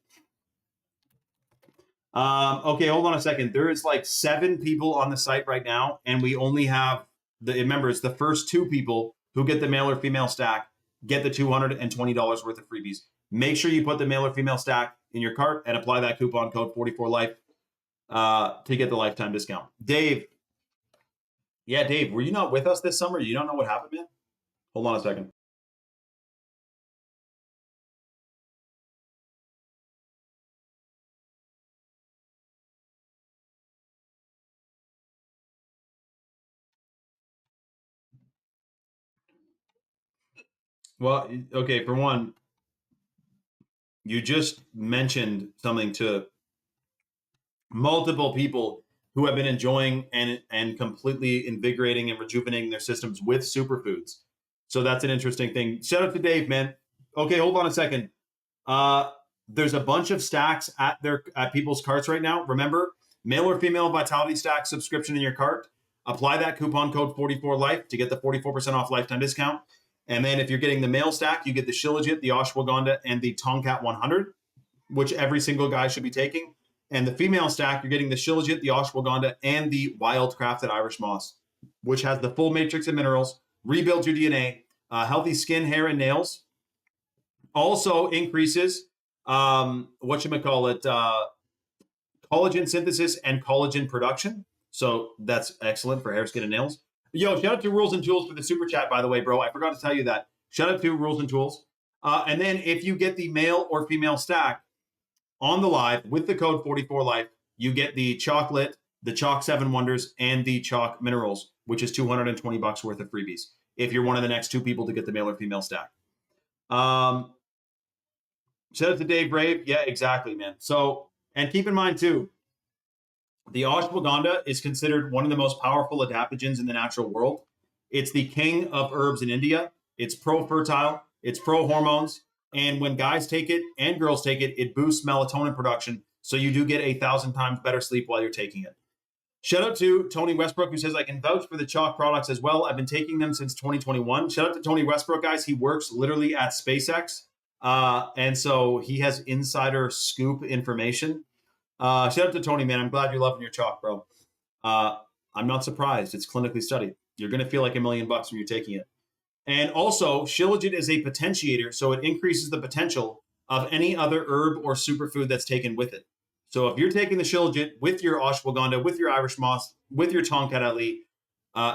[SPEAKER 1] Okay, hold on a second. There is like 7 people on the site right now, and we only have remember, it's the first 2 people who get the male or female stack get the $220 worth of freebies. Make sure you put the male or female stack in your cart and apply that coupon code 44life to get the lifetime discount. Dave. Yeah, Dave, were you not with us this summer? You don't know what happened, man? Hold on a second. Well, okay, for one, you just mentioned something to multiple people who have been enjoying and completely invigorating and rejuvenating their systems with superfoods. So that's an interesting thing. Shout out to Dave, man. Okay, hold on a second. There's a bunch of stacks at people's carts right now. Remember, male or female Vitality Stack subscription in your cart. Apply that coupon code 44life to get the 44% off lifetime discount. And then if you're getting the male stack, you get the Shilajit, the Ashwagandha, and the Tomcat 100, which every single guy should be taking. And the female stack, you're getting the Shilajit, the Ashwagandha, and the Wild Crafted Irish Moss, which has the full matrix of minerals, rebuilds your DNA, healthy skin, hair, and nails. Also increases, collagen synthesis and collagen production. So that's excellent for hair, skin, and nails. Yo, shout out to Rules and Tools for the super chat, by the way, bro. I forgot to tell you that. Shout out to Rules and Tools. And then if you get the male or female stack on the live with the code 44life, you get the chocolate, the Chalk 7 Wonders, and the Chalk Minerals, which is $220 worth of freebies if you're one of the next 2 people to get the male or female stack. Shout out to Dave Brave. Yeah, exactly, man. So, and keep in mind too, the ashwagandha is considered one of the most powerful adaptogens in the natural world. It's the king of herbs in India. It's pro-fertile. It's pro-hormones. And when guys take it and girls take it, it boosts melatonin production. So you do get 1,000 times better sleep while you're taking it. Shout out to Tony Westbrook, who says, I can vouch for the Chalk products as well. I've been taking them since 2021. Shout out to Tony Westbrook, guys. He works literally at SpaceX. And so he has insider scoop information. Shout out to Tony, man. I'm glad you're loving your Chalk, bro. I'm not surprised. It's clinically studied. You're going to feel like $1 million when you're taking it. And also, Shilajit is a potentiator, so it increases the potential of any other herb or superfood that's taken with it. So if you're taking the Shilajit with your ashwagandha, with your Irish moss, with your Tongkat Ali,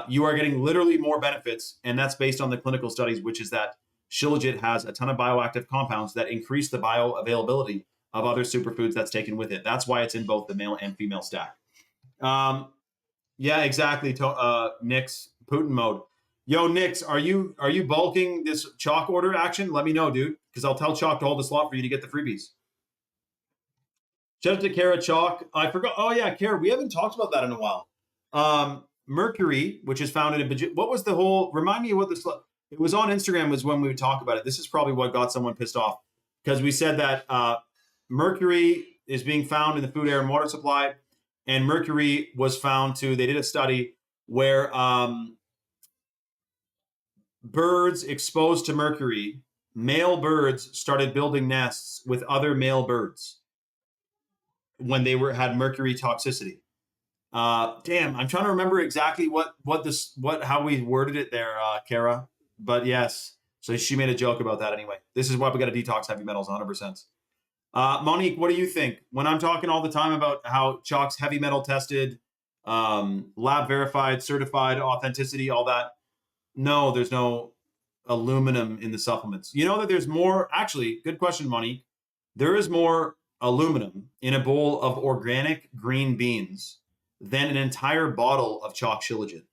[SPEAKER 1] you are getting literally more benefits, and that's based on the clinical studies, which is that Shilajit has a ton of bioactive compounds that increase the bioavailability of other superfoods that's taken with it. That's why it's in both the male and female stack. Yeah, exactly. Nick's Putin mode. Yo, Nix, are you bulking this Chalk order action? Let me know, dude, because I'll tell Chalk to hold the slot for you to get the freebies. Shout out to Kara Chalk. I forgot. Oh, yeah, Kara, we haven't talked about that in a while. Mercury, which is found in what was the whole, remind me of what this, it was on Instagram was when we would talk about it. This is probably what got someone pissed off because we said that mercury is being found in the food, air, and water supply. And mercury was found they did a study where birds exposed to mercury, male birds started building nests with other male birds when they had mercury toxicity. Damn, I'm trying to remember exactly how we worded it there, Kara. But yes, so she made a joke about that anyway. This is why we got to detox heavy metals 100%. Monique, what do you think? When I'm talking all the time about how Chalk's heavy metal tested, lab verified, certified, authenticity, all that, no, there's no aluminum in the supplements. You know that there's more, actually, good question, Monique. There is more aluminum in a bowl of organic green beans than an entire bottle of Chalk Shilajit.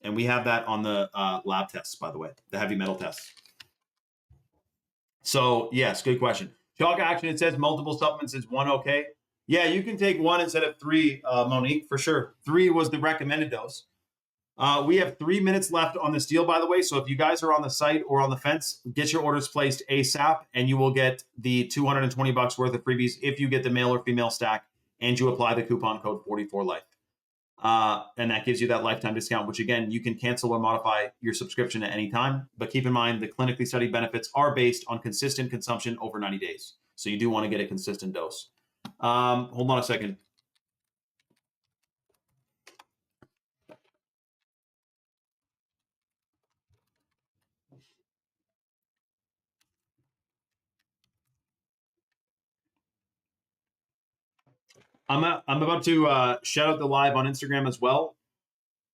[SPEAKER 1] And we have that on the lab tests, by the way, the heavy metal tests. So, yes, good question. Chalk action, it says multiple supplements is 1 okay. Yeah, you can take 1 instead of 3, Monique, for sure. 3 was the recommended dose. We have 3 minutes left on this deal, by the way. So if you guys are on the site or on the fence, get your orders placed ASAP, and you will get the $220 worth of freebies if you get the male or female stack and you apply the coupon code 44life. And that gives you that lifetime discount, which again, you can cancel or modify your subscription at any time. But keep in mind, the clinically studied benefits are based on consistent consumption over 90 days. So you do want to get a consistent dose. Hold on a second. I'm about to shout out the live on Instagram as well.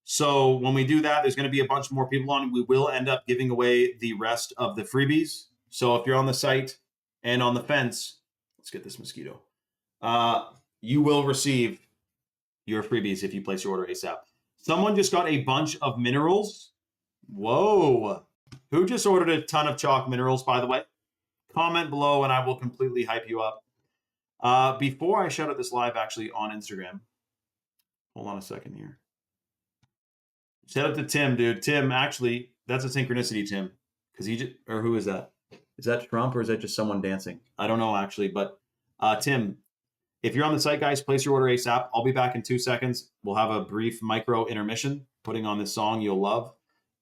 [SPEAKER 1] So when we do that, there's going to be a bunch more people on. We will end up giving away the rest of the freebies. So if you're on the site and on the fence, let's get this mosquito. You will receive your freebies if you place your order ASAP. Someone just got a bunch of minerals. Whoa. Who just ordered a ton of Chalk minerals, by the way? Comment below and I will completely hype you up. Before I shout out this live actually on Instagram, hold on a second here. Shout out to Tim, dude. Tim, actually, that's a synchronicity, Tim. Because who is that? Is that Trump or is that just someone dancing? I don't know, actually. But Tim, if you're on the site, guys, place your order ASAP. I'll be back in 2 seconds. We'll have a brief micro intermission, putting on this song you'll love.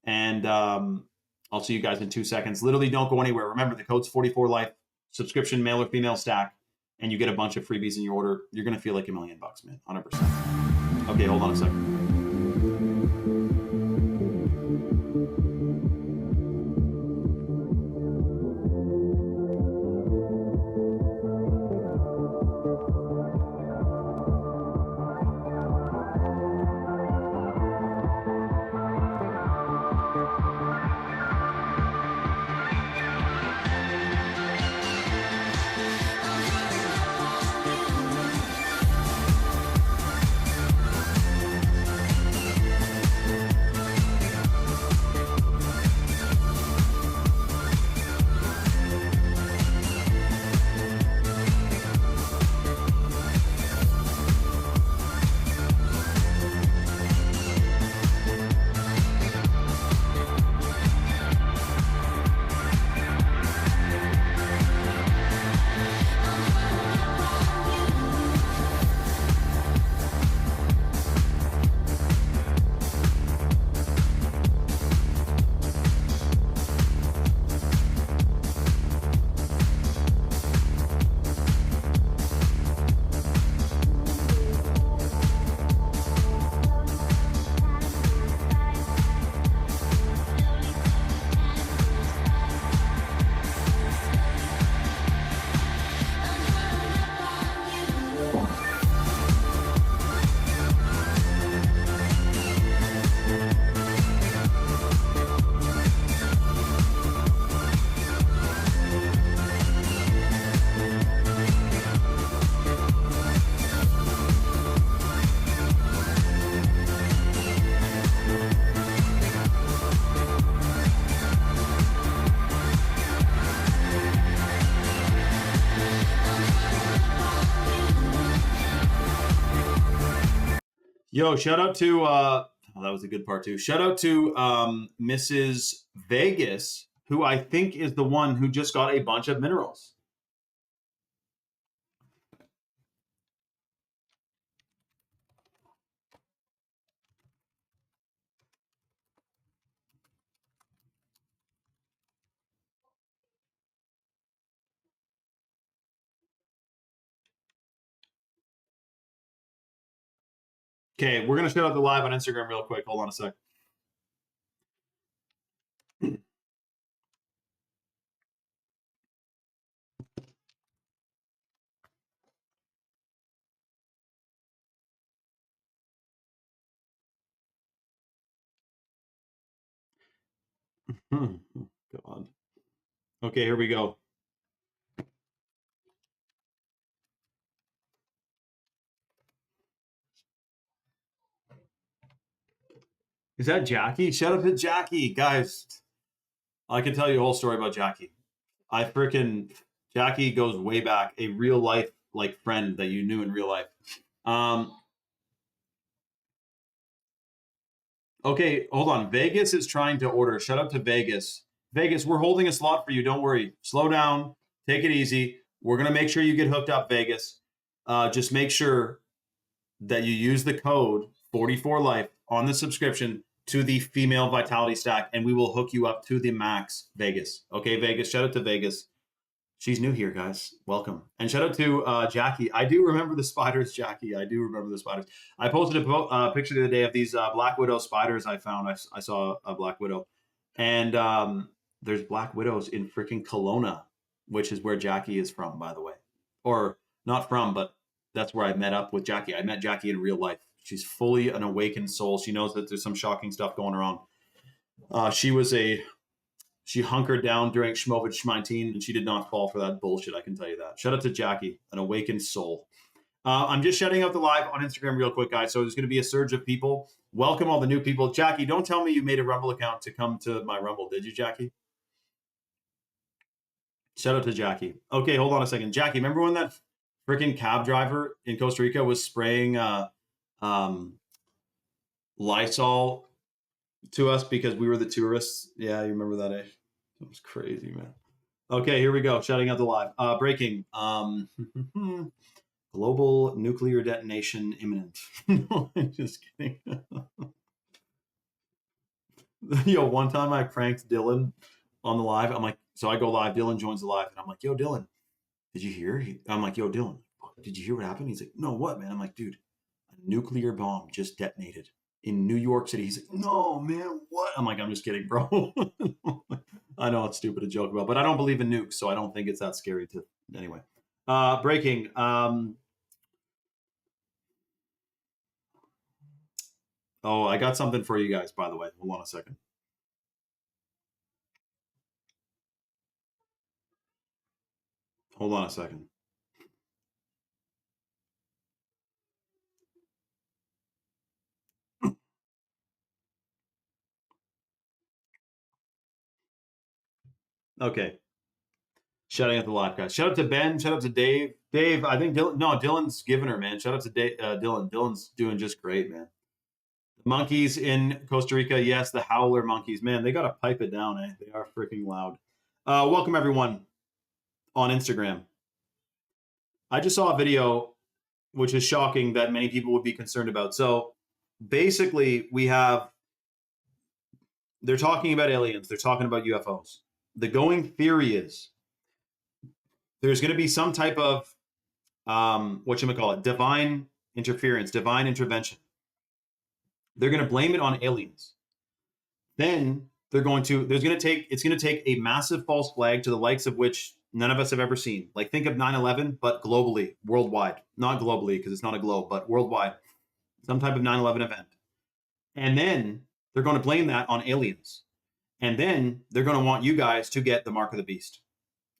[SPEAKER 1] And I'll see you guys in 2 seconds. Literally don't go anywhere. Remember, the code's 44life, subscription, male or female stack, and you get a bunch of freebies in your order. You're going to feel like $1 million, man, 100%. Okay, hold on a second. Yo, shout out to oh, that was a good part too. Shout out to Mrs. Vegas, who I think is the one who just got a bunch of minerals. Okay, we're gonna shout out the live on Instagram real quick. Hold on a sec. God. Okay, here we go. Is that Jackie? Shout out to Jackie, guys. I can tell you a whole story about Jackie. I freaking Jackie goes way back, a real life like friend that you knew in real life. Um, okay, hold on. Vegas is trying to order. Shout out to Vegas. Vegas, we're holding a slot for you. Don't worry. Slow down. Take it easy. We're gonna make sure you get hooked up, Vegas. Just make sure that you use the code 44life on the subscription to the female vitality stack, and we will hook you up to the max, Vegas. Okay, Vegas. Shout out to Vegas. She's new here, guys. Welcome. And shout out to Jackie. I do remember the spiders, Jackie. I do remember the spiders. I posted a picture the other day of these Black Widow spiders I found. I saw a Black Widow. And there's Black Widows in freaking Kelowna, which is where Jackie is from, by the way. Or not from, but that's where I met up with Jackie. I met Jackie in real life. She's fully an awakened soul. She knows that there's some shocking stuff going around. She hunkered down during Schmovich 19, and she did not fall for that bullshit. I can tell you that. Shout out to Jackie, an awakened soul. I'm just shutting out the live on Instagram real quick, guys. So there's going to be a surge of people. Welcome all the new people. Jackie, don't tell me you made a Rumble account to come to my Rumble. Did you, Jackie? Shout out to Jackie. Okay, hold on a second. Jackie, remember when that freaking cab driver in Costa Rica was spraying Lysol to us because we were the tourists? Yeah, you remember that, eh? That was crazy, man. Okay, here we go. Shutting out the live. Breaking. Global nuclear detonation imminent. No, I'm just kidding. Yo, one time I pranked Dylan on the live. I'm like, so I go live. Dylan joins the live, and I'm like, yo, Dylan, did you hear? I'm like, yo, Dylan, did you hear what happened? He's like, no, what, man? I'm like, dude, a nuclear bomb just detonated in New York City. He's like, no, man, what? I'm like, I'm just kidding, bro. I know it's stupid to joke about, but I don't believe in nukes, so I don't think it's that scary to. Anyway, breaking. Oh, I got something for you guys, by the way. Hold on a second. Hold on a second. Okay. Shouting out the live guys. Shout out to Ben. Shout out to Dave. Dave, I think Dylan. No, Dylan's giving her, man. Shout out to Dylan. Dylan's doing just great, man. The monkeys in Costa Rica. Yes, the howler monkeys. Man, they got to pipe it down, eh? They are freaking loud. Welcome, everyone, on Instagram. I just saw a video which is shocking that many people would be concerned about. So basically, they're talking about aliens. They're talking about UFOs. The going theory is there's going to be some type of divine interference, divine intervention. They're going to blame it on aliens. Then it's going to take a massive false flag to the likes of which none of us have ever seen. Like, think of 9/11, but globally, worldwide. Not globally, because it's not a globe, but worldwide. Some type of 9/11 event. And then they're going to blame that on aliens. And then they're going to want you guys to get the mark of the beast.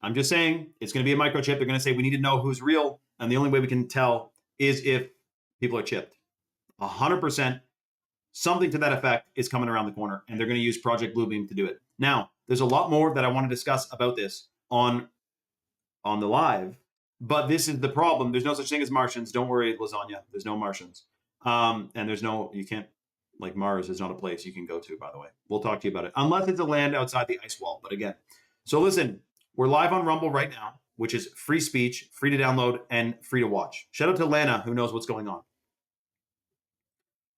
[SPEAKER 1] I'm just saying, it's going to be a microchip. They're going to say, we need to know who's real. And the only way we can tell is if people are chipped. 100%, something to that effect is coming around the corner. And they're going to use Project Bluebeam to do it. Now, there's a lot more that I want to discuss about this on the live. But this is the problem. There's no such thing as Martians. Don't worry, Lasagna. There's no Martians. And there's no, you can't, like Mars is not a place you can go to, by the way. We'll talk to you about it, unless it's a land outside the ice wall. But again, so listen, we're live on Rumble right now, which is free speech, free to download, and free to watch. Shout out to Lana, who knows what's going on.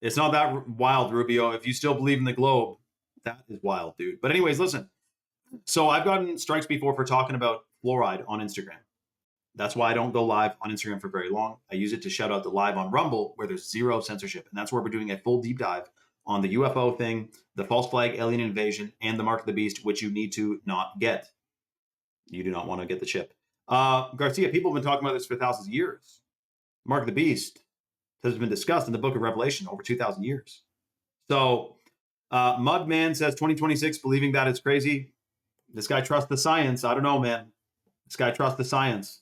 [SPEAKER 1] It's not that wild, Rubio. If you still believe in the globe, that is wild, dude. But anyways, listen. So I've gotten strikes before for talking about fluoride on Instagram. That's why I don't go live on Instagram for very long. I use it to shout out the live on Rumble, where there's zero censorship. And that's where we're doing a full deep dive on the UFO thing, the false flag alien invasion, and the Mark of the Beast, which you need to not get. You do not want to get the chip. Garcia, people have been talking about this for thousands of years. Mark of the Beast has been discussed in the book of Revelation over 2,000 years. So Mudman says 2026, believing that is crazy. This guy trusts the science. I don't know, man. This guy trusts the science.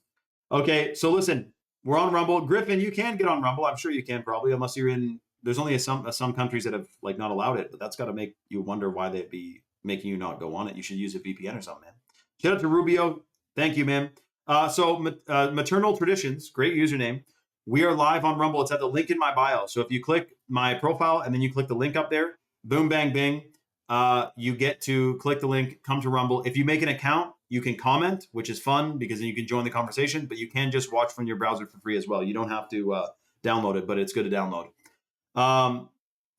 [SPEAKER 1] Okay, so listen, we're on Rumble. Griffin, you can get on Rumble. I'm sure you can probably, unless you're in, there's only some countries that have like not allowed it, but that's got to make you wonder why they'd be making you not go on it. You should use a VPN or something, man. Shout out to Rubio. Thank you, man. So Maternal Traditions, great username. We are live on Rumble. It's at the link in my bio. So if you click my profile and then you click the link up there, boom, bang, bing, you get to click the link, come to Rumble. If you make an account, you can comment, which is fun because then you can join the conversation, but you can just watch from your browser for free as well. You don't have to download it, but it's good to download.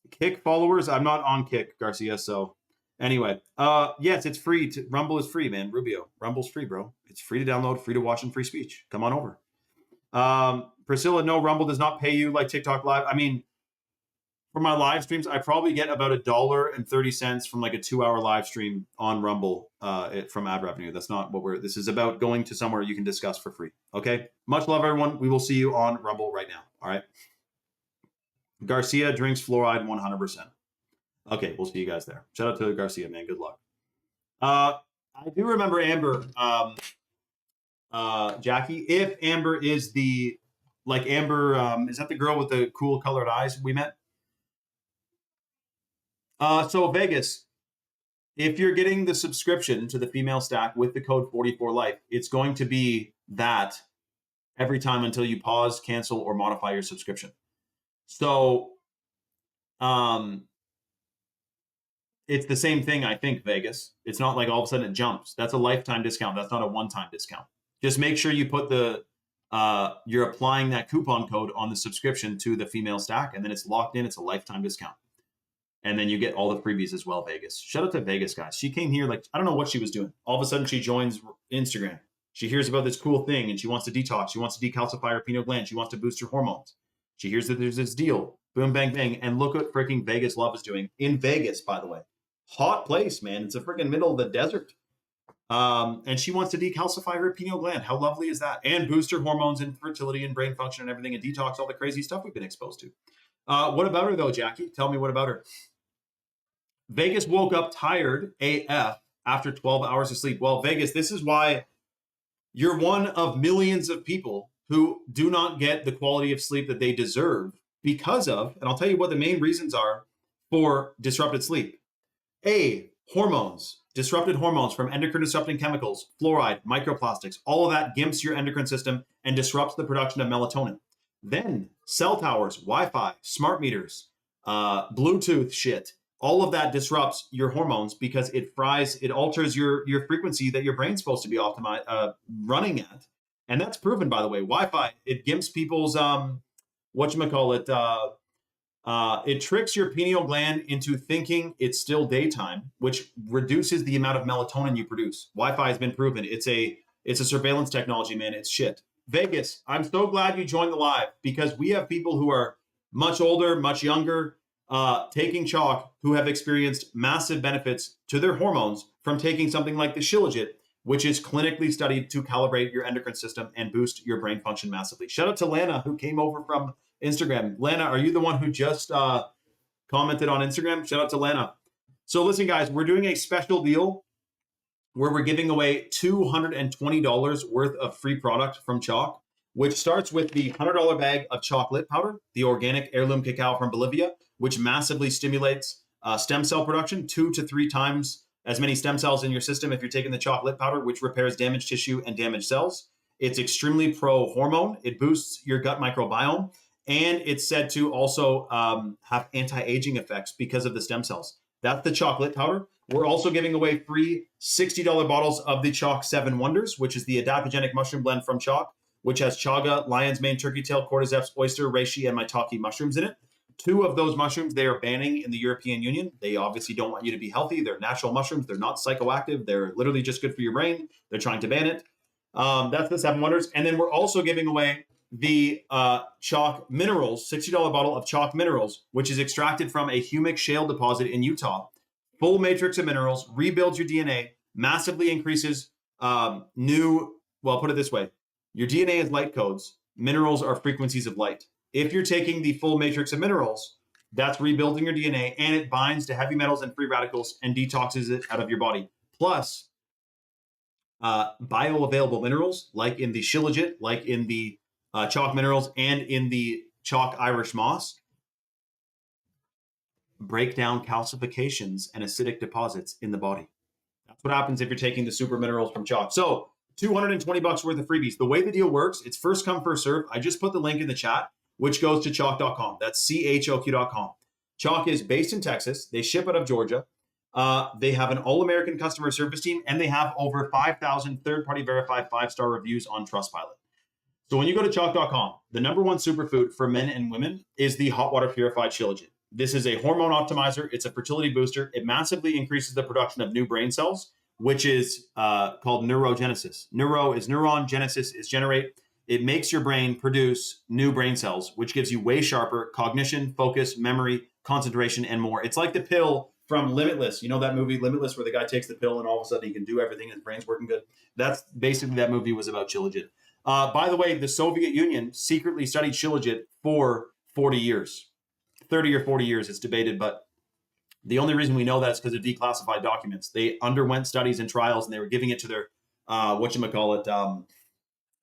[SPEAKER 1] Kick followers. I'm not on Kick, Garcia. So anyway, yes, it's free. Rumble is free, man. Rubio. Rumble's free, bro. It's free to download, free to watch, and free speech. Come on over. Priscilla, no, Rumble does not pay you like TikTok Live. I mean, for my live streams, I probably get about $1.30 from like a 2-hour live stream on Rumble from ad revenue. That's not what this is about going to somewhere you can discuss for free. Okay. Much love, everyone. We will see you on Rumble right now. All right. Garcia drinks fluoride 100%. Okay. We'll see you guys there. Shout out to Garcia, man. Good luck. I do remember Amber, Jackie, if Amber is Amber, is that the girl with the cool colored eyes we met? So Vegas, if you're getting the subscription to the female stack with the code 44life, it's going to be that every time until you pause, cancel, or modify your subscription. So it's the same thing, I think, Vegas. It's not like all of a sudden it jumps. That's a lifetime discount. That's not a one-time discount. Just make sure you put you're applying that coupon code on the subscription to the female stack, and then it's locked in. It's a lifetime discount. And then you get all the freebies as well, Vegas. Shout out to Vegas, guys. She came here I don't know what she was doing. All of a sudden, she joins Instagram. She hears about this cool thing, and she wants to detox. She wants to decalcify her pineal gland. She wants to boost her hormones. She hears that there's this deal. Boom, bang, bang. And look what freaking Vegas Love is doing. In Vegas, by the way. Hot place, man. It's a freaking middle of the desert. And she wants to decalcify her pineal gland. How lovely is that? And boost her hormones and fertility and brain function and everything and detox all the crazy stuff we've been exposed to. What about her, though, Jackie? Tell me what about her. Vegas woke up tired AF after 12 hours of sleep. Well, Vegas, this is why you're one of millions of people who do not get the quality of sleep that they deserve because of, and I'll tell you what the main reasons are for disrupted sleep. A, hormones, disrupted hormones from endocrine disrupting chemicals, fluoride, microplastics, all of that gimps your endocrine system and disrupts the production of melatonin. Then cell towers, Wi-Fi, smart meters, Bluetooth shit. All of that disrupts your hormones because it alters your frequency that your brain's supposed to be running at. And that's proven, by the way. Wi-Fi, it gimps people's, it tricks your pineal gland into thinking it's still daytime, which reduces the amount of melatonin you produce. Wi-Fi has been proven. It's a surveillance technology, man. It's shit. Vegas, I'm so glad you joined the live because we have people who are much older, much younger, taking chalk who have experienced massive benefits to their hormones from taking something like the Shilajit, which is clinically studied to calibrate your endocrine system and boost your brain function massively. Shout out to Lana, who came over from Instagram. Lana, are you the one who just commented on Instagram? Shout out to Lana. So listen, guys, we're doing a special deal where we're giving away $220 worth of free product from Chalk, which starts with the $100 bag of chocolate powder, the organic heirloom cacao from Bolivia, which massively stimulates stem cell production, 2 to 3 times as many stem cells in your system if you're taking the chocolate powder, which repairs damaged tissue and damaged cells. It's extremely pro-hormone. It boosts your gut microbiome. and it's said to also have anti-aging effects because of the stem cells. That's the chocolate powder. We're also giving away free $60 bottles of the Chalk 7 Wonders, which is the adaptogenic mushroom blend from Chalk, which has chaga, lion's mane, turkey tail, cordyceps, oyster, reishi, and maitake mushrooms in it. 2 of those mushrooms they are banning in the European Union. They obviously don't want you to be healthy. They're natural mushrooms. They're not psychoactive. They're literally just good for your brain. They're trying to ban it. That's the 7 Wonders. And then we're also giving away the Chalk Minerals, $60 bottle of Chalk Minerals, which is extracted from a humic shale deposit in Utah. Full matrix of minerals, rebuilds your DNA, massively increases put it this way. Your DNA is light codes. Minerals are frequencies of light. If you're taking the full matrix of minerals, that's rebuilding your DNA, and it binds to heavy metals and free radicals and detoxes it out of your body. Plus, bioavailable minerals, like in the shilajit, like in the Chalk Minerals, and in the Chalk Irish Moss, break down calcifications and acidic deposits in the body. That's what happens if you're taking the super minerals from Chalk. So $220 worth of freebies. The way the deal works, it's first come, first serve. I just put the link in the chat, which goes to chalk.com. That's CHOQ.com. Chalk is based in Texas. They ship out of Georgia. They have an all-American customer service team, and they have over 5,000 third-party verified 5-star reviews on Trustpilot. So when you go to chalk.com, the number 1 superfood for men and women is the hot water purified shilajit. This is a hormone optimizer. It's a fertility booster. It massively increases the production of new brain cells, which is called neurogenesis. Neuro is neuron, genesis is generate. It makes your brain produce new brain cells, which gives you way sharper cognition, focus, memory, concentration, and more. It's like the pill from Limitless. You know that movie Limitless where the guy takes the pill and all of a sudden he can do everything and his brain's working good? That's basically that movie was about shilajit. By the way, the Soviet Union secretly studied shilajit for 40 years. 30 or 40 years, it's debated, but the only reason we know that is because of declassified documents. They underwent studies and trials, and they were giving it to their, the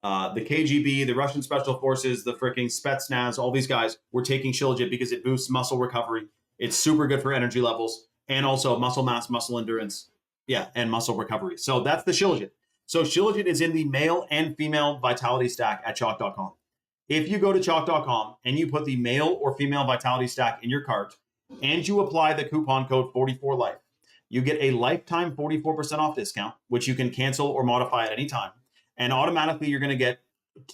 [SPEAKER 1] KGB, the Russian Special Forces, the freaking Spetsnaz, all these guys were taking shilajit because it boosts muscle recovery. It's super good for energy levels and also muscle mass, muscle endurance, and muscle recovery. So that's the shilajit. So shilajit is in the male and female vitality stack at chalk.com. If you go to chalk.com and you put the male or female vitality stack in your cart and you apply the coupon code 44life, you get a lifetime 44% off discount, which you can cancel or modify at any time. And automatically you're going to get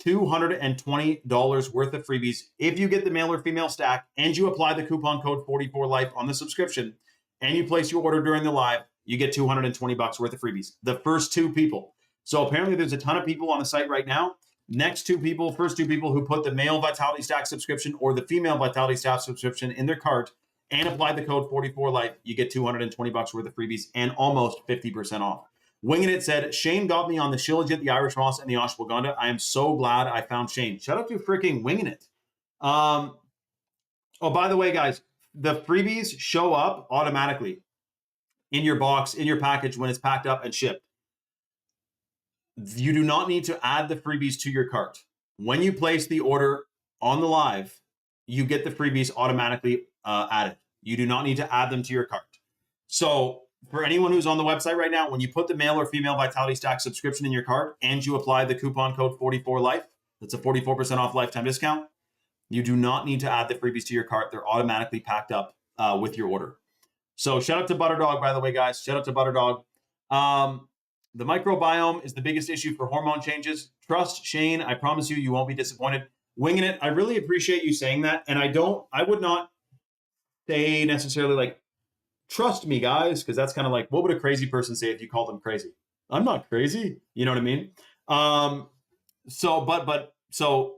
[SPEAKER 1] $220 worth of freebies if you get the male or female stack and you apply the coupon code 44life on the subscription and you place your order during the live, you get $220 worth of freebies. The first 2 people. So apparently there's a ton of people on the site right now. First 2 people who put the male Vitality Stack subscription or the female Vitality Stack subscription in their cart and apply the code 44life, you get $220 worth of freebies and almost 50% off. Winging It said, Shane got me on the shilajit, the Irish Moss, and the ashwagandha. I am so glad I found Shane. Shout out to freaking Winging It. By the way, guys, the freebies show up automatically in your box, in your package when it's packed up and shipped. You do not need to add the freebies to your cart. When you place the order on the live, you get the freebies automatically added. You do not need to add them to your cart. So for anyone who's on the website right now, when you put the male or female Vitality Stack subscription in your cart and you apply the coupon code 44life, that's a 44% off lifetime discount, you do not need to add the freebies to your cart. They're automatically packed up with your order. So shout out to Butterdog, by the way, guys. Shout out to Butterdog. The microbiome is the biggest issue for hormone changes. Trust Shane. I promise you, you won't be disappointed. Winging It, I really appreciate you saying that. And I would not say necessarily like, trust me, guys, because that's kind of like, what would a crazy person say if you called them crazy? I'm not crazy. You know what I mean? So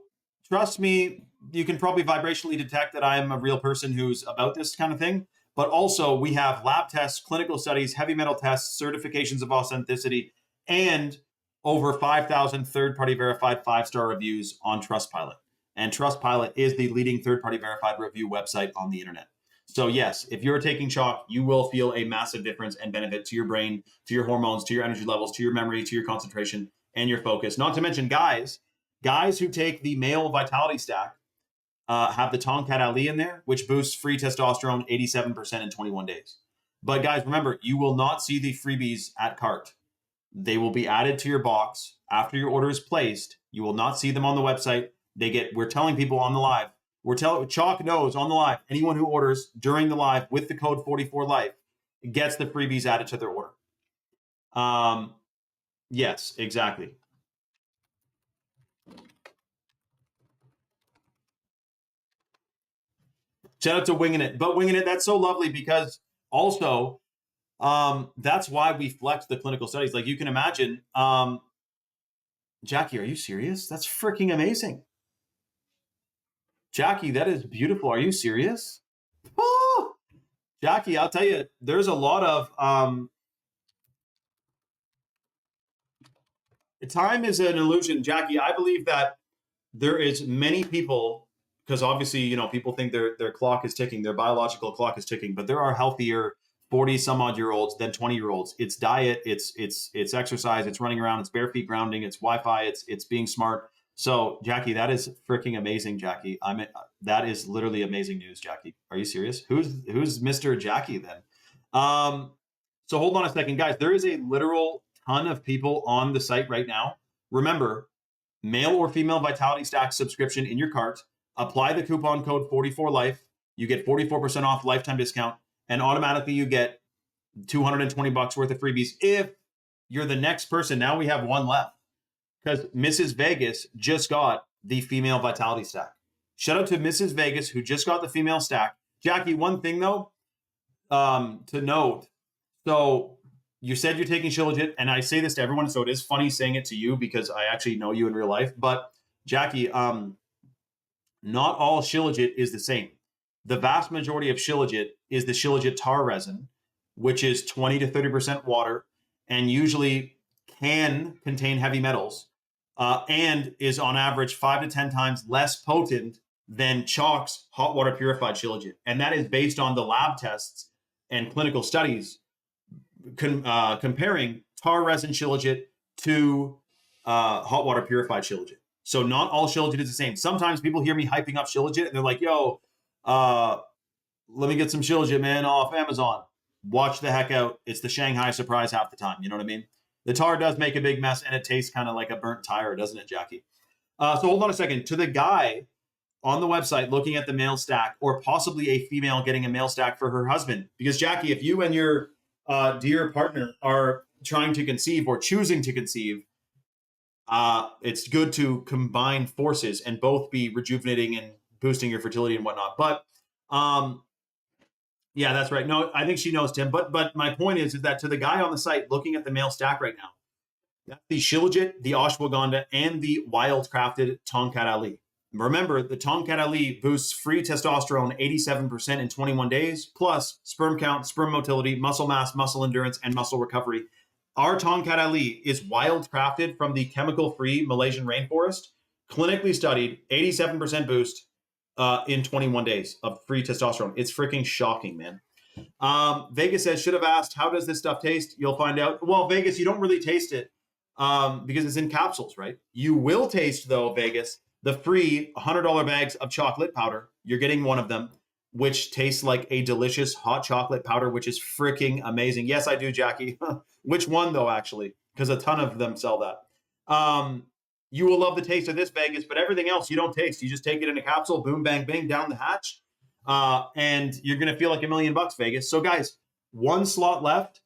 [SPEAKER 1] trust me, you can probably vibrationally detect that I am a real person who's about this kind of thing. But also we have lab tests, clinical studies, heavy metal tests, certifications of authenticity, and over 5,000 third-party verified 5-star reviews on Trustpilot. And Trustpilot is the leading third-party verified review website on the internet. So yes, if you're taking chalk, you will feel a massive difference and benefit to your brain, to your hormones, to your energy levels, to your memory, to your concentration, and your focus. Not to mention guys who take the male vitality stack have the Tongkat Ali in there, which boosts free testosterone 87% in 21 days. But guys, remember, you will not see the freebies at cart. They will be added to your box after your order is placed. You will not see them on the website. We're telling people on the live, We're telling Chalk knows on the live, anyone who orders during the live with the code 44life gets the freebies added to their order. Yes, exactly. Shout out to Winging It. But Winging It, that's so lovely because also that's why we flex the clinical studies. Like you can imagine, Jackie, are you serious? That's freaking amazing. Jackie, that is beautiful. Are you serious? Oh, Jackie, I'll tell you, there's a lot of time is an illusion. Jackie, I believe that there is many people, because obviously, you know, people think their clock is ticking, their biological clock is ticking, but there are healthier 40 some odd year olds than 20 year olds. It's diet, it's exercise, it's running around, it's bare feet grounding, it's Wi-Fi, it's being smart. So Jackie, that is freaking amazing, Jackie. That is literally amazing news, Jackie. Are you serious? Who's Mr. Jackie then? So hold on a second, guys. There is a literal ton of people on the site right now. Remember, male or female Vitality Stack subscription in your cart. Apply the coupon code 44life. You get 44% off lifetime discount, and automatically you get $220 worth of freebies if you're the next person. Now we have one left because Mrs. Vegas just got the female Vitality Stack. Shout out to Mrs. Vegas who just got the female stack. Jackie, one thing though, to note. So you said you're taking Shilajit, and I say this to everyone, so it is funny saying it to you because I actually know you in real life. But Jackie, not all Shilajit is the same. The vast majority of Shilajit is the Shilajit tar resin, which is 20 to 30% water and usually can contain heavy metals and is on average 5 to 10 times less potent than Chalk's hot water purified Shilajit. And that is based on the lab tests and clinical studies comparing tar resin Shilajit to hot water purified Shilajit. So not all Shilajit is the same. Sometimes people hear me hyping up Shilajit and they're like, yo, let me get some Shilajit, man, off Amazon. Watch the heck out. It's the Shanghai surprise half the time. You know what I mean? The tar does make a big mess and it tastes kind of like a burnt tire, doesn't it, Jackie? So hold on a second. To the guy on the website looking at the male stack, or possibly a female getting a male stack for her husband. Because Jackie, if you and your dear partner are trying to conceive or choosing to conceive, it's good to combine forces and both be rejuvenating and boosting your fertility and whatnot. But yeah, that's right. No, I think she knows, Tim. But my point is that to the guy on the site looking at the male stack right now, that's the Shilajit, the Ashwagandha, and the wild-crafted Tongkat Ali. Remember, the Tongkat Ali boosts free testosterone 87% in 21 days, plus sperm count, sperm motility, muscle mass, muscle endurance, and muscle recovery. Our Tongkat Ali is wild-crafted from the chemical-free Malaysian rainforest, clinically studied, 87% boost in 21 days of free testosterone. It's freaking shocking, man. Vegas says, should have asked, how does this stuff taste? You'll find out. Well, Vegas, you don't really taste it because it's in capsules, right? You will taste, though, Vegas, the free $100 bags of chocolate powder. You're getting one of them, which tastes like a delicious hot chocolate powder, which is freaking amazing. Yes, I do, Jackie. Which one, though, actually? Because a ton of them sell that. You will love the taste of this, Vegas, but everything else you don't taste. You just take it in a capsule, boom, bang, bang, down the hatch, and you're going to feel like $1 million, Vegas. So, guys, one slot left,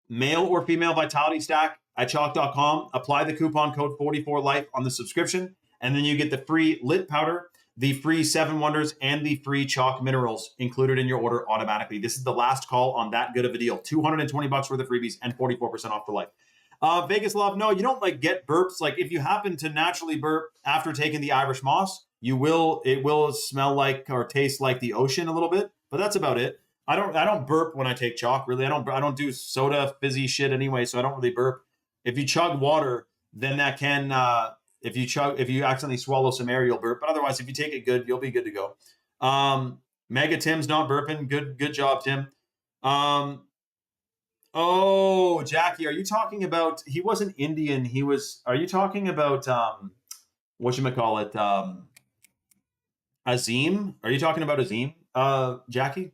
[SPEAKER 1] male or female Vitality Stack at chalk.com. Apply the coupon code 44life on the subscription, and then you get the free lit powder, the free 7 Wonders, and the free chalk minerals included in your order automatically. This is the last call on that good of a deal. $220 worth of freebies and 44% off for life. Vegas Love, no, you don't like get burps. Like if you happen to naturally burp after taking the Irish Moss, it will smell like or taste like the ocean a little bit, but that's about it. I don't burp when I take chalk, really. I don't do soda fizzy shit anyway, so I don't really burp. If you chug water, then that can if you accidentally swallow some air, you'll burp. But otherwise, if you take it good, you'll be good to go. Mega Tim's not burping. Good job, Tim. Oh, Jackie, are you talking about, he wasn't Indian. Are you talking about, whatchamacallit, Azim? Are you talking about Azim, Jackie?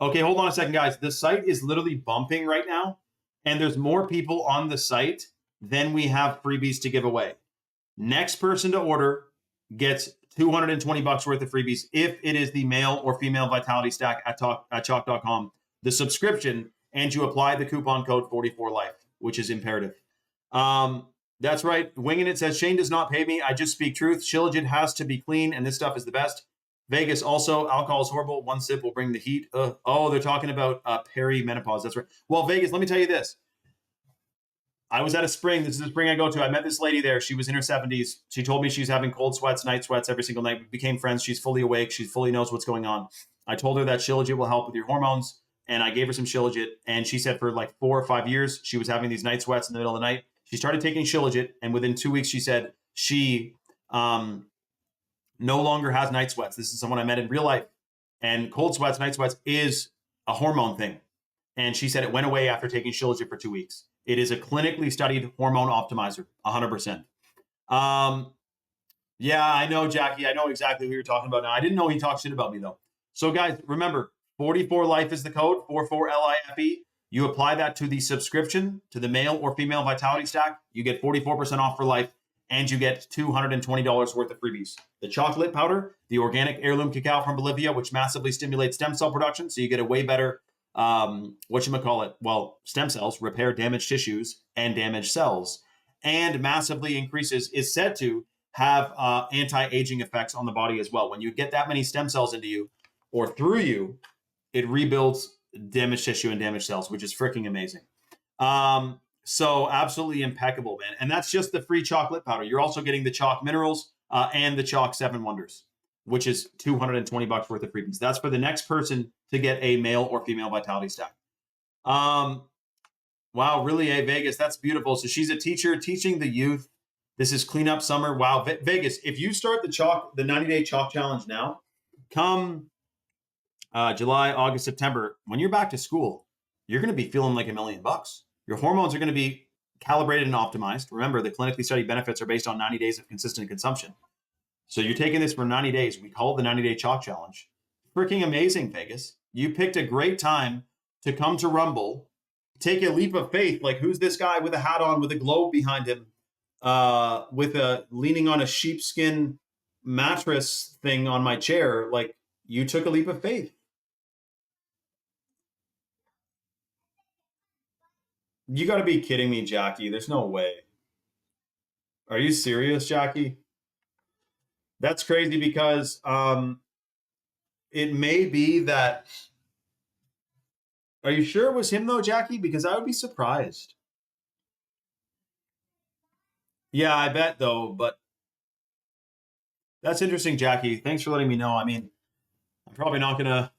[SPEAKER 1] Okay, hold on a second, guys. The site is literally bumping right now, and there's more people on the site than we have freebies to give away. Next person to order gets $220 worth of freebies if it is the male or female vitality stack at chalk.com, the subscription, and you apply the coupon code 44life, which is imperative. That's right. Winging It says, Shane does not pay me. I just speak truth. Shilajit has to be clean, and this stuff is the best. Vegas, also, alcohol is horrible. One sip will bring the heat. Oh, they're talking about perimenopause. That's right. Well, Vegas, let me tell you this. I was at a spring. This is a spring I go to. I met this lady there. She was in her 70s. She told me she's having cold sweats, night sweats every single night. We became friends. She's fully awake. She fully knows what's going on. I told her that Shilajit will help with your hormones, and I gave her some Shilajit. And she said for like 4 or 5 years, she was having these night sweats in the middle of the night. She started taking Shilajit, and within 2 weeks, she said she no longer has night sweats. This is someone I met in real life. And cold sweats, night sweats is a hormone thing. And she said it went away after taking Shilajit for 2 weeks. It is a clinically studied hormone optimizer, 100%. Yeah, I know, Jackie. I know exactly who you're talking about now. I didn't know he talked shit about me, though. So, guys, remember, 44life is the code, 44LIFE. You apply that to the subscription to the male or female vitality stack. You get 44% off for life, and you get $220 worth of freebies. The chocolate powder, the organic heirloom cacao from Bolivia, which massively stimulates stem cell production, so you get a way better, stem cells, repair damaged tissues and damaged cells, and massively increases, is said to have anti-aging effects on the body as well. When you get that many stem cells into you or through you, it rebuilds damaged tissue and damaged cells, which is freaking amazing. So absolutely impeccable, man. And that's just the free chocolate powder. You're also getting the chalk minerals and the chalk 7 wonders, which is $220 worth of freebies. That's for the next person to get a male or female vitality stack. Wow, really, Vegas, that's beautiful. So she's a teacher teaching the youth. This is cleanup summer. Wow, Vegas, if you start the 90-day chalk challenge now, come July, August, September, when you're back to school, you're going to be feeling like $1 million. Your hormones are going to be calibrated and optimized. Remember, the clinically studied benefits are based on 90 days of consistent consumption. So you're taking this for 90 days. We call it the 90-day chalk challenge. Freaking amazing, Vegas. You picked a great time to come to Rumble, take a leap of faith. Like, who's this guy with a hat on, with a globe behind him, leaning on a sheepskin mattress thing on my chair? Like, you took a leap of faith. You got to be kidding me, Jackie. There's no way. Are you serious, Jackie? That's crazy because it may be that. Are you sure it was him, though, Jackie? Because I would be surprised. Yeah, I bet, though. But that's interesting, Jackie. Thanks for letting me know. I mean, I'm probably not going to,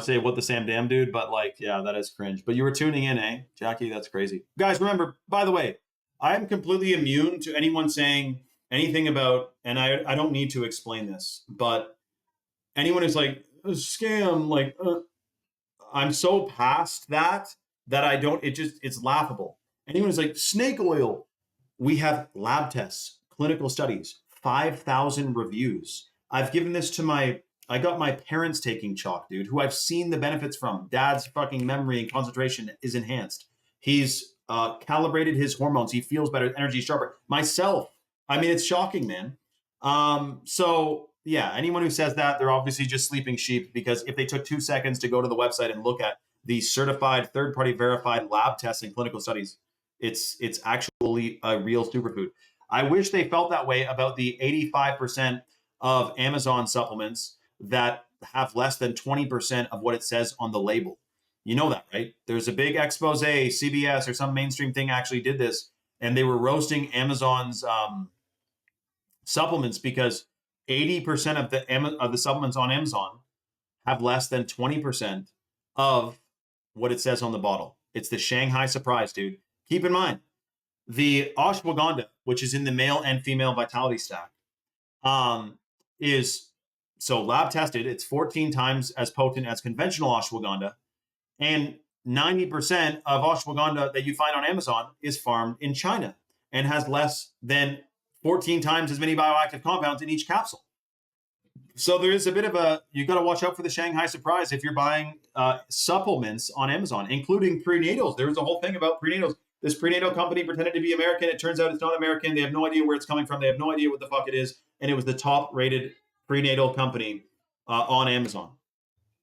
[SPEAKER 1] say what the Sam damn dude, but yeah, that is cringe. But you were tuning in, eh? Jackie, that's crazy. Guys, remember, by the way, I'm completely immune to anyone saying anything about, and I don't need to explain this, but anyone who's like, a scam, I'm so past that I don't, it's laughable. Anyone who's like, snake oil, we have lab tests, clinical studies, 5,000 reviews. I've given this to I got my parents taking chalk, dude, who I've seen the benefits from. Dad's fucking memory and concentration is enhanced. He's calibrated his hormones. He feels better, energy sharper. Myself, I mean, it's shocking, man. So yeah, anyone who says that, they're obviously just sleeping sheep, because if they took 2 seconds to go to the website and look at the certified, third-party verified lab tests and clinical studies, it's actually a real superfood. I wish they felt that way about the 85% of Amazon supplements that have less than 20% of what it says on the label. You know that, right? There's a big expose, CBS or some mainstream thing actually did this, and they were roasting Amazon's supplements because 80% of the supplements on Amazon have less than 20% of what it says on the bottle. It's the Shanghai surprise, dude. Keep in mind, the ashwagandha, which is in the male and female vitality stack, is so lab tested. It's 14 times as potent as conventional ashwagandha, and 90% of ashwagandha that you find on Amazon is farmed in China and has less than 14 times as many bioactive compounds in each capsule. So there is a bit of you got to watch out for the Shanghai surprise if you're buying supplements on Amazon, including prenatals. There was a whole thing about prenatals. This prenatal company pretended to be American. It turns out it's not American. They have no idea where it's coming from. They have no idea what the fuck it is. and it was the top rated prenatal company on Amazon,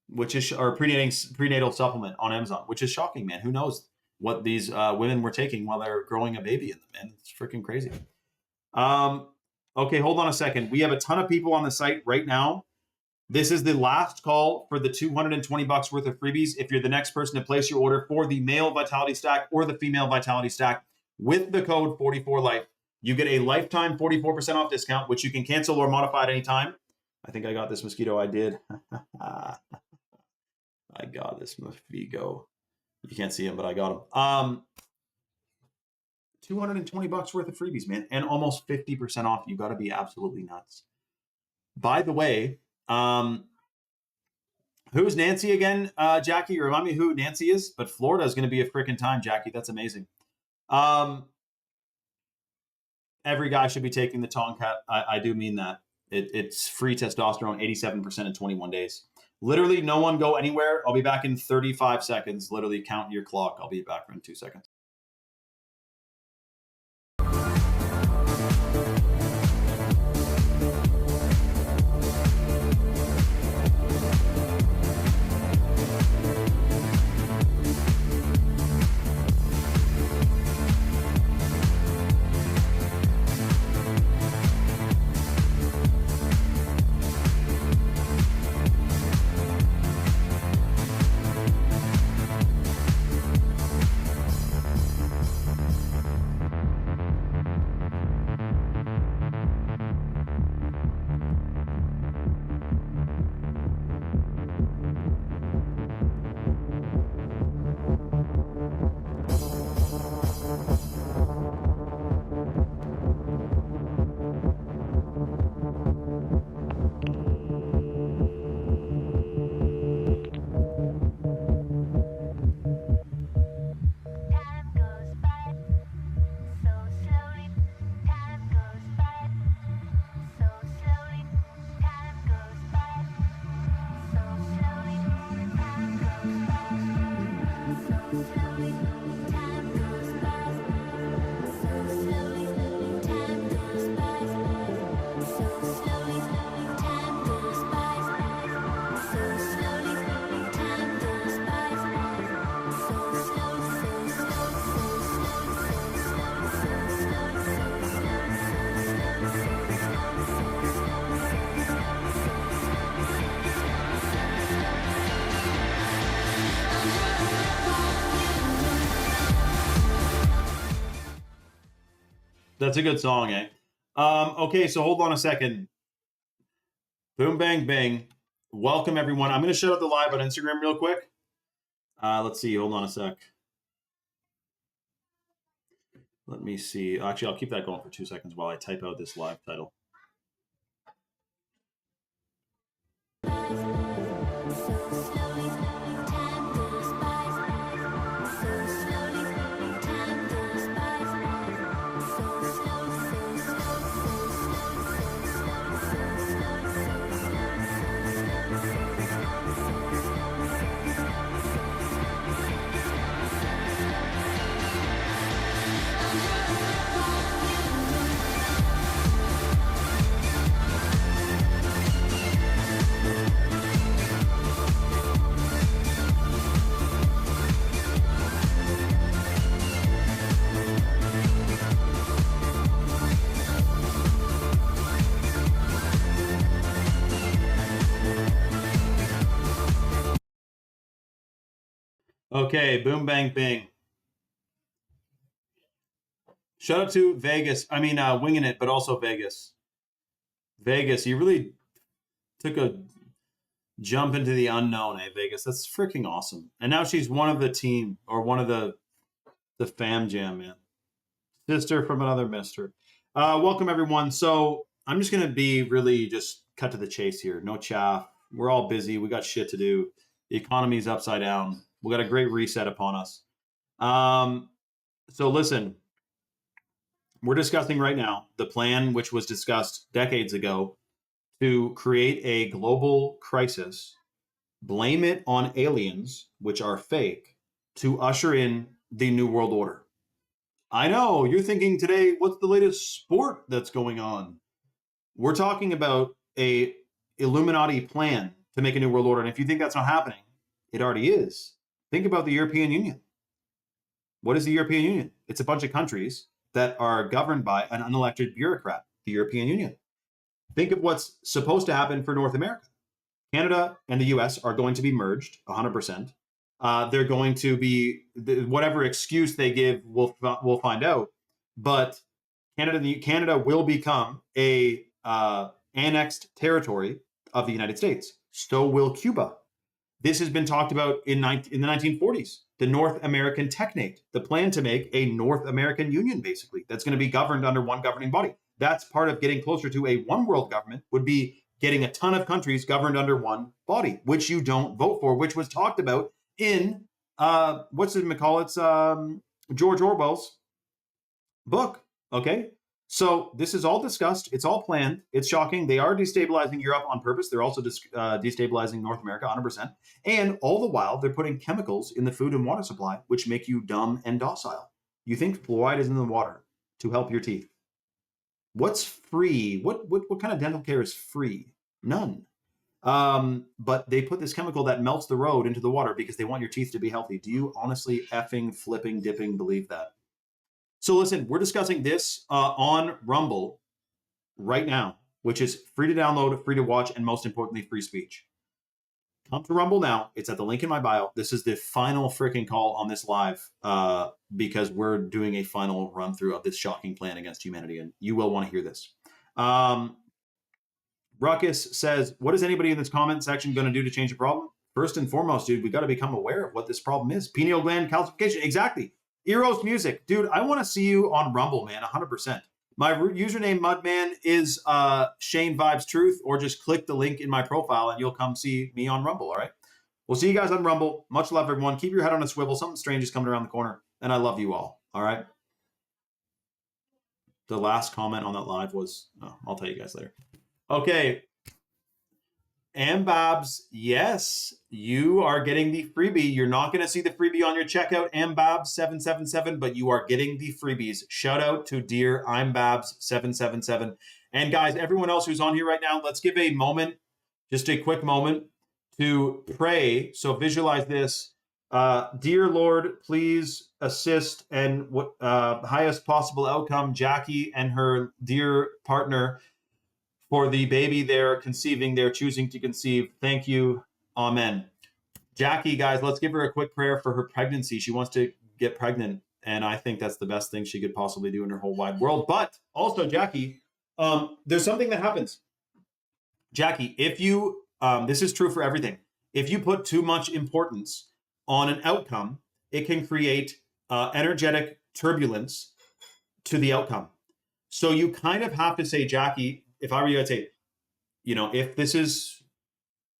[SPEAKER 1] which is or prenatal supplement on Amazon, which is shocking, man. Who knows what these women were taking while they're growing a baby in them, man? It's freaking crazy. Okay, hold on a second. We have a ton of people on the site right now. This is the last call for the $220 worth of freebies. If you're the next person to place your order for the male Vitality Stack or the female Vitality Stack with the code 44life, you get a lifetime 44% off discount, which you can cancel or modify at any time. I think I got this mosquito. I did. I got this mosquito. You can't see him, but I got him. $220 worth of freebies, man, and almost 50% off. You got to be absolutely nuts. By the way, who's Nancy again, Jackie? Remind me who Nancy is. But Florida is going to be a freaking time, Jackie. That's amazing. Every guy should be taking the Tomcat. I do mean that. It's free testosterone, 87% in 21 days. Literally, no one go anywhere. I'll be back in 35 seconds. Literally, count your clock. I'll be back in 2 seconds. That's a good song, eh? Okay, so hold on a second. Boom, bang, bang. Welcome, everyone. I'm going to shut up the live on Instagram real quick. Let's see. Hold on a sec. Let me see. Actually, I'll keep that going for 2 seconds while I type out this live title. Okay, boom, bang, bing. Shout out to Vegas. I mean, Winging It, but also Vegas. Vegas, you really took a jump into the unknown, eh, Vegas? That's freaking awesome. And now she's one of the team, or one of the fam jam, man. Sister from another mister. Welcome, everyone. So I'm just going to be really just cut to the chase here. No chaff. We're all busy. We got shit to do. The economy's upside down. We got a great reset upon us. So listen, we're discussing right now the plan which was discussed decades ago to create a global crisis, blame it on aliens, which are fake, to usher in the New World Order. I know, you're thinking today, what's the latest sport that's going on? We're talking about a Illuminati plan to make a new world order. And if you think that's not happening, it already is. Think about the European Union. What is the European Union? It's a bunch of countries that are governed by an unelected bureaucrat, the European Union. Think of what's supposed to happen for North America. Canada and the US are going to be merged 100%. They're going to be, whatever excuse they give, we'll find out. But Canada will become a annexed territory of the United States. So will Cuba. This has been talked about in the 1940s. The North American Technate, the plan to make a North American Union, basically, that's going to be governed under one governing body. That's part of getting closer to a one world government, would be getting a ton of countries governed under one body, which you don't vote for, which was talked about in, what's it, McCullough's, George Orwell's book, okay? So this is all discussed. It's all planned. It's shocking. They are destabilizing Europe on purpose. They're also destabilizing North America 100%. And all the while, they're putting chemicals in the food and water supply, which make you dumb and docile. You think fluoride is in the water to help your teeth. What's free? What kind of dental care is free? None. But they put this chemical that melts the road into the water because they want your teeth to be healthy. Do you honestly effing flipping dipping believe that? So listen, we're discussing this on Rumble right now, which is free to download, free to watch, and most importantly, free speech. Come to Rumble now. It's at the link in my bio. This is the final freaking call on this live because we're doing a final run through of this shocking plan against humanity, and you will want to hear this. Ruckus says, what is anybody in this comment section going to do to change the problem? First and foremost, dude, we got to become aware of what this problem is. Pineal gland calcification. Exactly. Eros Music. Dude, I want to see you on Rumble, man, 100%. My username, Mudman, is Shane Vibes Truth, or just click the link in my profile and you'll come see me on Rumble, all right? We'll see you guys on Rumble. Much love, everyone. Keep your head on a swivel. Something strange is coming around the corner, and I love you all right? The last comment on that live was, I'll tell you guys later. Okay. Ambabs, yes, you are getting the freebie. You're not going to see the freebie on your checkout, Ambabs777, but you are getting the freebies. Shout out to dear I'm Babs777. And guys, everyone else who's on here right now, let's give a moment, just a quick moment to pray. So visualize this. Dear Lord, please assist and highest possible outcome, Jackie and her dear partner, for the baby they're conceiving, they're choosing to conceive. Thank you. Amen. Jackie, guys, let's give her a quick prayer for her pregnancy. She wants to get pregnant, and I think that's the best thing she could possibly do in her whole wide world. But also, Jackie, there's something that happens. Jackie, if you, this is true for everything. If you put too much importance on an outcome, it can create energetic turbulence to the outcome. So you kind of have to say, Jackie, if I were you, I'd say, if this is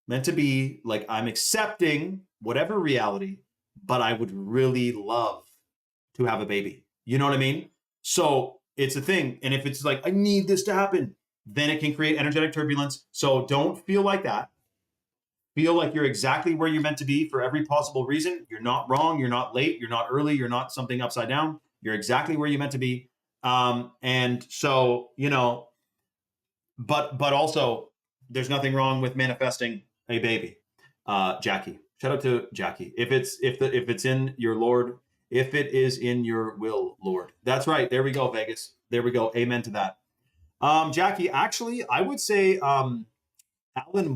[SPEAKER 1] meant to be, like, I'm accepting whatever reality, but I would really love to have a baby. You know what I mean? So it's a thing. And if it's like, I need this to happen, then it can create energetic turbulence. So don't feel like that. Feel like you're exactly where you're meant to be for every possible reason. You're not wrong. You're not late. You're not early. You're not something upside down. You're exactly where you're meant to be. And so, but also there's nothing wrong with manifesting a baby. Jackie, shout out to Jackie. If it's in your Lord, if it is in your will, Lord. That's right. There we go, Vegas. There we go. Amen to that. Jackie, actually, I would say Alan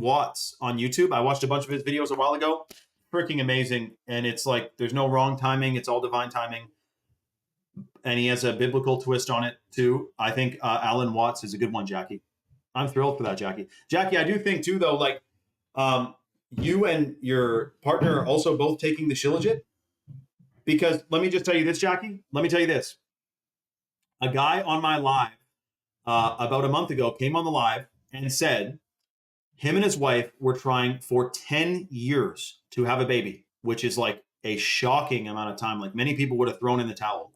[SPEAKER 1] Watts on YouTube. I watched a bunch of his videos a while ago. Freaking amazing. And it's like, there's no wrong timing. It's all divine timing. And he has a biblical twist on it too. I think Alan Watts is a good one, Jackie. I'm thrilled for that, Jackie. Jackie, I do think too, though, like you and your partner are also both taking the Shilajit. Because let me just tell you this, Jackie. Let me tell you this. A guy on my live about a month ago came on the live and said him and his wife were trying for 10 years to have a baby, which is like a shocking amount of time. Like many people would have thrown in the towel.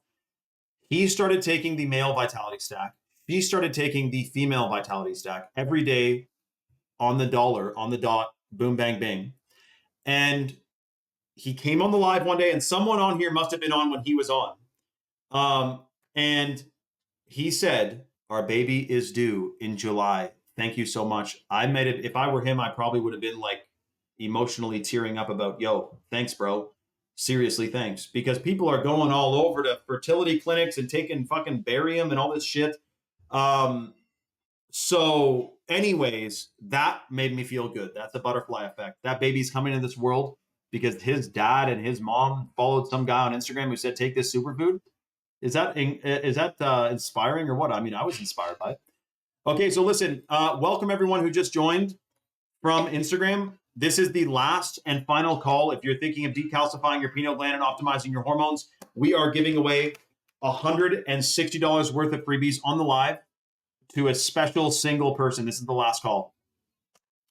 [SPEAKER 1] He started taking the male vitality stack. She started taking the female vitality stack every day on the dollar, on the dot, boom, bang, bang. And he came on the live one day, and someone on here must have been on when he was on. And he said Our baby is due in July. Thank you so much. I made it. If I were him, I probably would have been like emotionally tearing up about, yo, thanks, bro. Seriously, thanks. Because people are going all over to fertility clinics and taking fucking barium and all this shit. Um, so, anyways, that made me feel good. That's a butterfly effect. That baby's coming into this world because his dad and his mom followed some guy on Instagram who said, take this superfood. Is that inspiring or what? I mean, I was inspired by it. Okay, so listen, welcome everyone who just joined from Instagram. This is the last and final call. If you're thinking of decalcifying your pineal gland and optimizing your hormones, we are giving away $160 worth of freebies on the live to a special single person. This is the last call.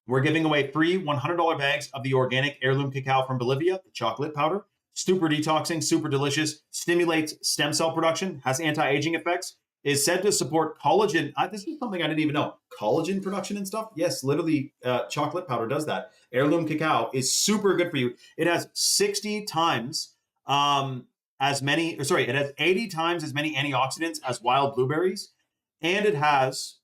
[SPEAKER 1] We're giving away free $100 bags of the organic heirloom cacao from Bolivia, the chocolate powder. Super detoxing, super delicious, stimulates stem cell production, has anti-aging effects, is said to support collagen. This is something I didn't even know. Collagen production and stuff? Yes, literally chocolate powder does that. Heirloom cacao is super good for you. It has 60 times as many, or sorry, it has 80 times as many antioxidants as wild blueberries. And it has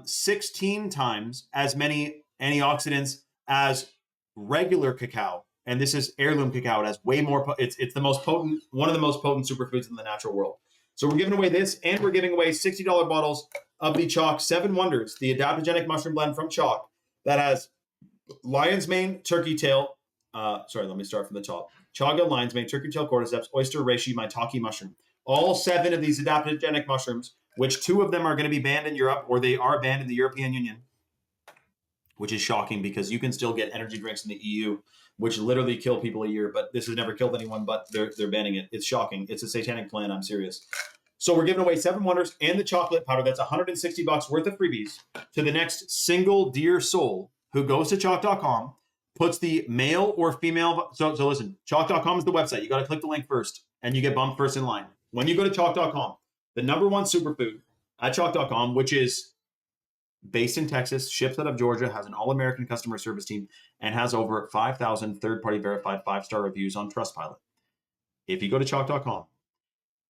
[SPEAKER 1] 16 times as many antioxidants as regular cacao. And this is heirloom cacao. It has way more. It's the most potent, one of the most potent superfoods in the natural world. So we're giving away this, and we're giving away $60 bottles of the Chalk 7 Wonders, the adaptogenic mushroom blend from Chalk that has lion's mane, turkey tail. Let me start from the top. Chaga, lion's mane, turkey tail, cordyceps, oyster, reishi, maitake mushroom. All 7 of these adaptogenic mushrooms, which 2 of them are going to be banned in Europe, or they are banned in the European Union, which is shocking because you can still get energy drinks in the EU, which literally kill people a year, but this has never killed anyone, but they're banning it. It's shocking. It's a satanic plan. I'm serious. So we're giving away 7 Wonders and the chocolate powder. That's $160 worth of freebies to the next single dear soul who goes to chalk.com, puts the male or female. So listen, chalk.com is the website. You got to click the link first and you get bumped first in line. When you go to chalk.com, the number 1 superfood at chalk.com, which is based in Texas, ships out of Georgia, has an all-American customer service team, and has over 5,000 third-party verified 5-star reviews on Trustpilot. If you go to chalk.com,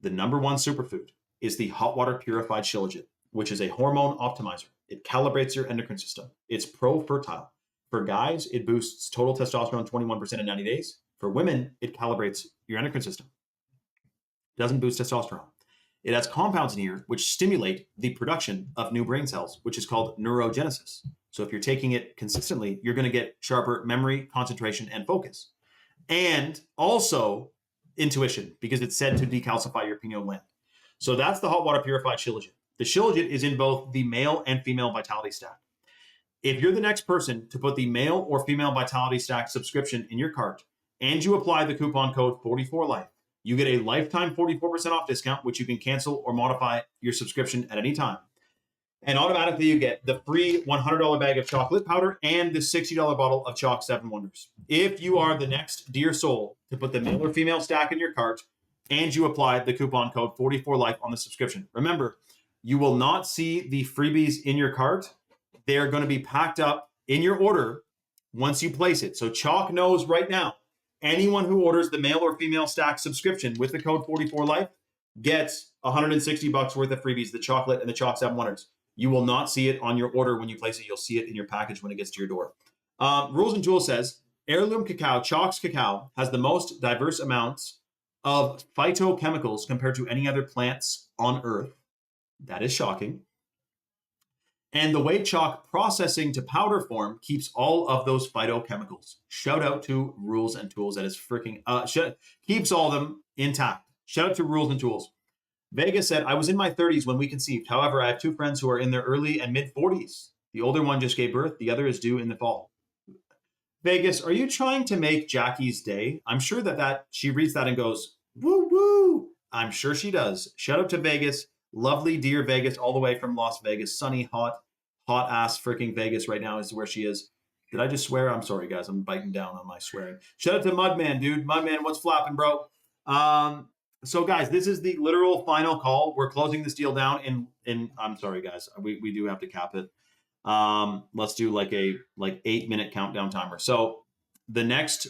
[SPEAKER 1] the number 1 superfood is the hot water purified shilajit, which is a hormone optimizer. It calibrates your endocrine system. It's pro-fertile. For guys, it boosts total testosterone 21% in 90 days. For women, it calibrates your endocrine system. It doesn't boost testosterone. It has compounds in here which stimulate the production of new brain cells, which is called neurogenesis. So if you're taking it consistently, you're going to get sharper memory, concentration, and focus. And also intuition, because it's said to decalcify your pineal gland. So that's the hot water purified shilajit. The shilajit is in both the male and female vitality stack. If you're the next person to put the male or female vitality stack subscription in your cart and you apply the coupon code 44life, you get a lifetime 44% off discount, which you can cancel or modify your subscription at any time. And automatically you get the free $100 bag of chocolate powder and the $60 bottle of Chalk 7 Wonders. If you are the next dear soul to put the male or female stack in your cart and you apply the coupon code 44life on the subscription. Remember, you will not see the freebies in your cart. They are going to be packed up in your order once you place it. So Chalk knows right now, anyone who orders the male or female stack subscription with the code 44life gets $160 worth of freebies, the chocolate and the Chalk 7 Wonders. You will not see it on your order when you place it. You'll see it in your package when it gets to your door. Rules and Tools says, heirloom cacao, Chalk's cacao, has the most diverse amounts of phytochemicals compared to any other plants on Earth. That is shocking. And the way Chalk processing to powder form keeps all of those phytochemicals. Shout out to Rules and Tools. That is freaking, keeps all of them intact. Shout out to Rules and Tools. Vegas said, I was in my 30s when we conceived. However, I have 2 friends who are in their early and mid 40s. The older one just gave birth. The other is due in the fall. Vegas, are you trying to make Jackie's day? I'm sure that she reads that and goes, woo, woo. I'm sure she does. Shout out to Vegas. Lovely, dear Vegas, all the way from Las Vegas. Sunny, hot ass freaking Vegas right now is where she is. Did I just swear? I'm sorry, guys. I'm biting down on my swearing. Shout out to Mudman, dude. Mudman, what's flapping, bro? So guys, this is the literal final call. We're closing this deal down in I'm sorry, guys. We do have to cap it. Let's do like 8-minute countdown timer. So the next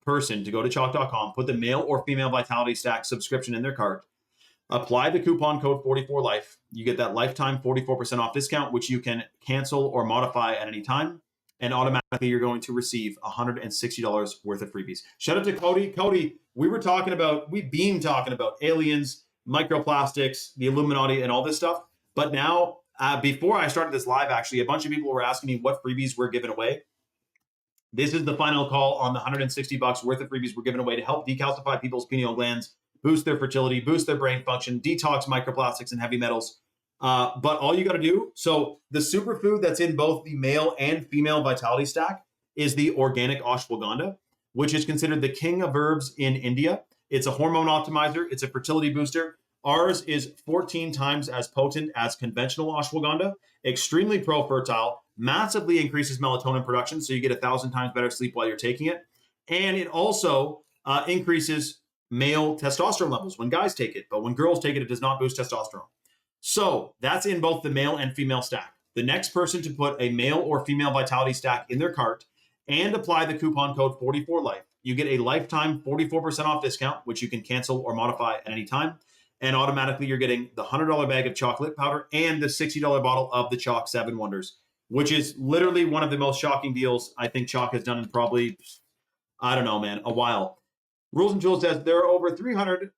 [SPEAKER 1] person to go to chalk.com, put the male or female vitality stack subscription in their cart, Apply the coupon code 44life. You get that lifetime 44% off discount, which you can cancel or modify at any time. And automatically you're going to receive $160 worth of freebies. Shout out to Cody. Cody, we've been talking about aliens, microplastics, the Illuminati, and all this stuff. But now, before I started this live, actually, a bunch of people were asking me what freebies we're giving away. This is the final call on the $160 worth of freebies we're giving away to help decalcify people's pineal glands, boost their fertility, boost their brain function, detox microplastics and heavy metals. But all you got to do, so the superfood that's in both the male and female vitality stack is the organic ashwagandha, which is considered the king of herbs in India. It's a hormone optimizer. It's a fertility booster. Ours is 14 times as potent as conventional ashwagandha, extremely pro-fertile, massively increases melatonin production, so you get 1,000 times better sleep while you're taking it. And it also increases male testosterone levels when guys take it, but when girls take it, it does not boost testosterone. So that's in both the male and female stack. The next person to put a male or female vitality stack in their cart and apply the coupon code 44life, you get a lifetime 44% off discount, which you can cancel or modify at any time. And automatically you're getting the $100 bag of chocolate powder and the $60 bottle of the Chalk 7 Wonders, which is literally one of the most shocking deals I think Chalk has done in probably, I don't know, man, a while. Rules and Tools says there are over 300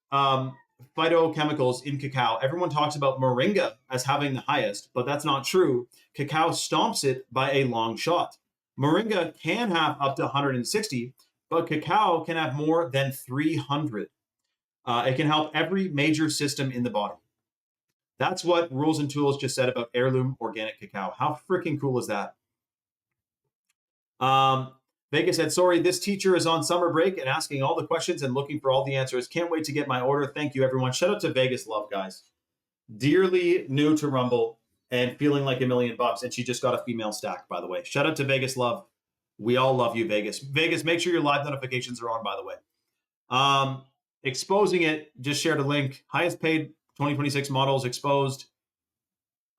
[SPEAKER 1] phytochemicals in cacao. Everyone talks about moringa as having the highest, but that's not true. Cacao stomps it by a long shot. Moringa can have up to 160, but cacao can have more than 300. It can help every major system in the body. That's what Rules and Tools just said about heirloom organic cacao. How freaking cool is that? Vegas said, sorry, this teacher is on summer break and asking all the questions and looking for all the answers. Can't wait to get my order. Thank you, everyone. Shout out to Vegas Love, guys. Dearly new to Rumble and feeling like $1,000,000. And she just got a female stack, by the way. Shout out to Vegas Love. We all love you, Vegas. Vegas, make sure your live notifications are on, by the way. Exposing it, just shared a link. Highest paid 2026 models exposed.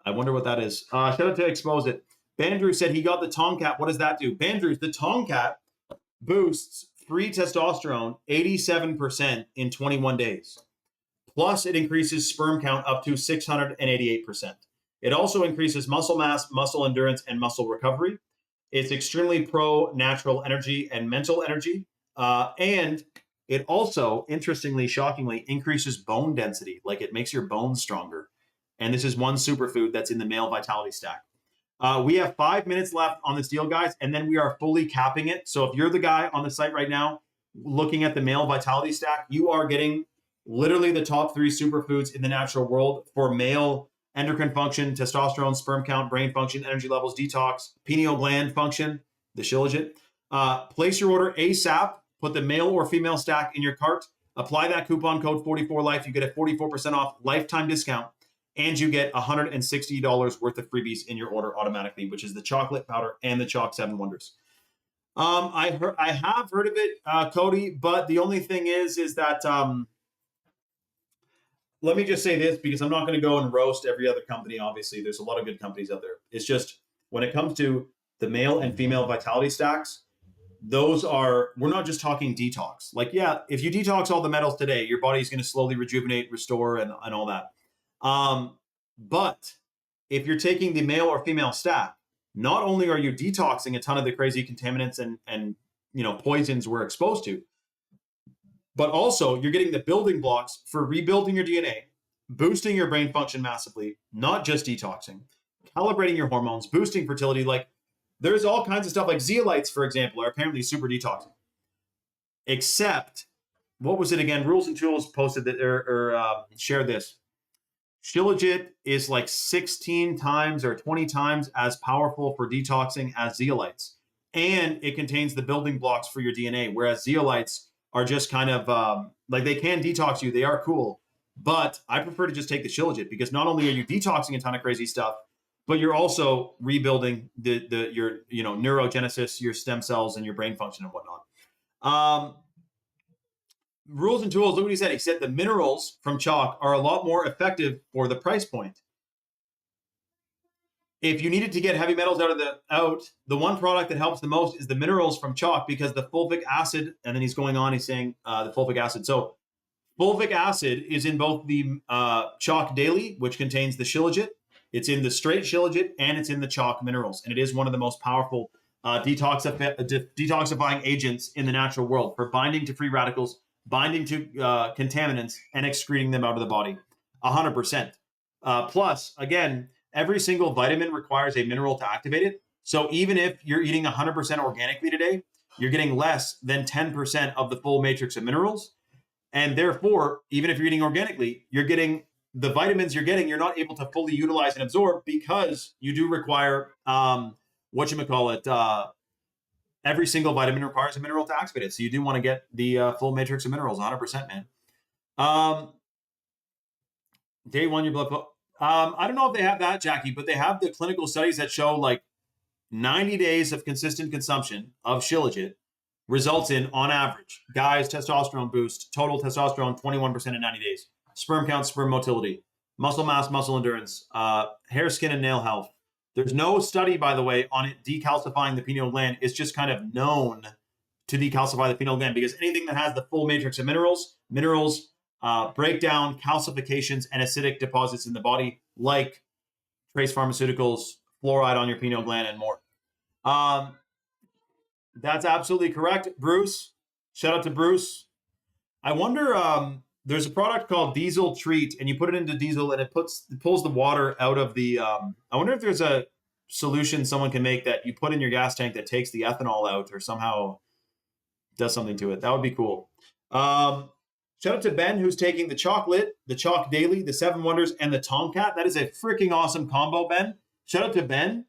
[SPEAKER 1] I wonder what that is. Shout out to Expose It. Bandrew said he got the Tomcat. What does that do? Bandrew, the Tomcat boosts free testosterone 87% in 21 days. Plus, it increases sperm count up to 688%. It also increases muscle mass, muscle endurance, and muscle recovery. It's extremely pro-natural energy and mental energy. And it also, interestingly, shockingly, increases bone density. Like it makes your bones stronger. And this is one superfood that's in the male vitality stack. We have 5 minutes left on this deal, guys, and then we are fully capping it. So if you're the guy on the site right now looking at the male vitality stack, you are getting literally the top 3 superfoods in the natural world for male endocrine function, testosterone, sperm count, brain function, energy levels, detox, pineal gland function, the Shilajit. Place your order ASAP. Put the male or female stack in your cart. Apply that coupon code 44life. You get a 44% off lifetime discount. And you get $160 worth of freebies in your order automatically, which is the chocolate powder and the Chalk 7 Wonders. I have heard of it, Cody, but the only thing is that, let me just say this, because I'm not going to go and roast every other company. Obviously, there's a lot of good companies out there. It's just when it comes to the male and female vitality stacks, we're not just talking detox. Like, yeah, if you detox all the metals today, your body's going to slowly rejuvenate, restore, and all that. But if you're taking the male or female stack, not only are you detoxing a ton of the crazy contaminants and poisons we're exposed to, but also you're getting the building blocks for rebuilding your DNA, boosting your brain function massively, not just detoxing, calibrating your hormones, boosting fertility. Like there's all kinds of stuff like zeolites, for example, are apparently super detoxing. Except, what was it again? Rules and Tools posted that or shared this. Shilajit is like 16 times or 20 times as powerful for detoxing as zeolites. And it contains the building blocks for your DNA, whereas zeolites are just kind of like they can detox you. They are cool. But I prefer to just take the Shilajit because not only are you detoxing a ton of crazy stuff, but you're also rebuilding your neurogenesis, your stem cells, and your brain function and whatnot. Rules and Tools, look what he said. He said the minerals from chalk are a lot more effective for the price point. If you needed to get heavy metals out, the one product that helps the most is the minerals from chalk because the fulvic acid, and then he's going on, he's saying the fulvic acid. So Fulvic acid is in both the chalk daily, which contains the shilajit. It's in the straight shilajit, and it's in the chalk minerals. And it is one of the most powerful detoxifying agents in the natural world for binding to free radicals, binding to contaminants, and excreting them out of the body. 100%. Plus, again, every single vitamin requires a mineral to activate it. So even if you're eating 100% organically today, you're getting less than 10% of the full matrix of minerals. And therefore, even if you're eating organically, you're getting the vitamins you're getting, you're not able to fully utilize and absorb because you do require, every single vitamin requires a mineral to activate it. So you do want to get the full matrix of minerals, 100%, man. Day one, your blood flow. I don't know if they have that, Jackie, but they have the clinical studies that show like 90 days of consistent consumption of shilajit results in, on average, guys, testosterone boost, total testosterone 21% in 90 days, sperm count, sperm motility, muscle mass, muscle endurance, hair, skin, and nail health. There's no study, by the way, on it decalcifying the pineal gland. It's just kind of known to decalcify the pineal gland because anything that has the full matrix of minerals break down calcifications and acidic deposits in the body, like trace pharmaceuticals, fluoride on your pineal gland, and more. That's absolutely correct, Bruce. Shout out to Bruce. I wonder, there's a product called Diesel Treat, and you put it into diesel, and it pulls the water out of the. I wonder if there's a solution someone can make that you put in your gas tank that takes the ethanol out, or somehow does something to it. That would be cool. Shout out to Ben, who's taking the chocolate, the chalk daily, the 7 wonders, and the Tomcat. That is a freaking awesome combo, Ben. Shout out to Ben.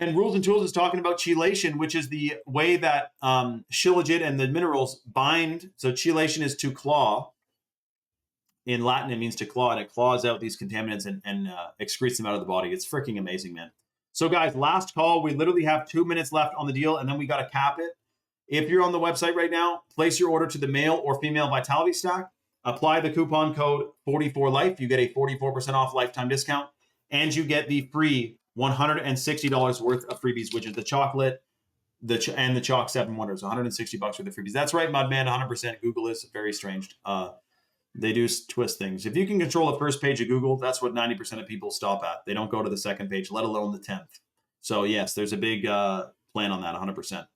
[SPEAKER 1] And Rules and Tools is talking about chelation, which is the way that shilajit and the minerals bind. So chelation is to claw. In Latin, it means to claw, and it claws out these contaminants and excretes them out of the body. It's freaking amazing, man. So guys, last call. We literally have 2 minutes left on the deal, and then we got to cap it. If you're on the website right now, place your order to the male or female vitality stack. Apply the coupon code 44life. You get a 44% off lifetime discount, and you get the free $160 worth of freebies, which is the chocolate, and the chalk 7 wonders, $160 worth of freebies. That's right, Mudman, 100%. Google is very strange. They do twist things. If you can control the first page of Google, that's what 90% of people stop at. They don't go to the second page, let alone the 10th. So yes, there's a big plan on that, 100%.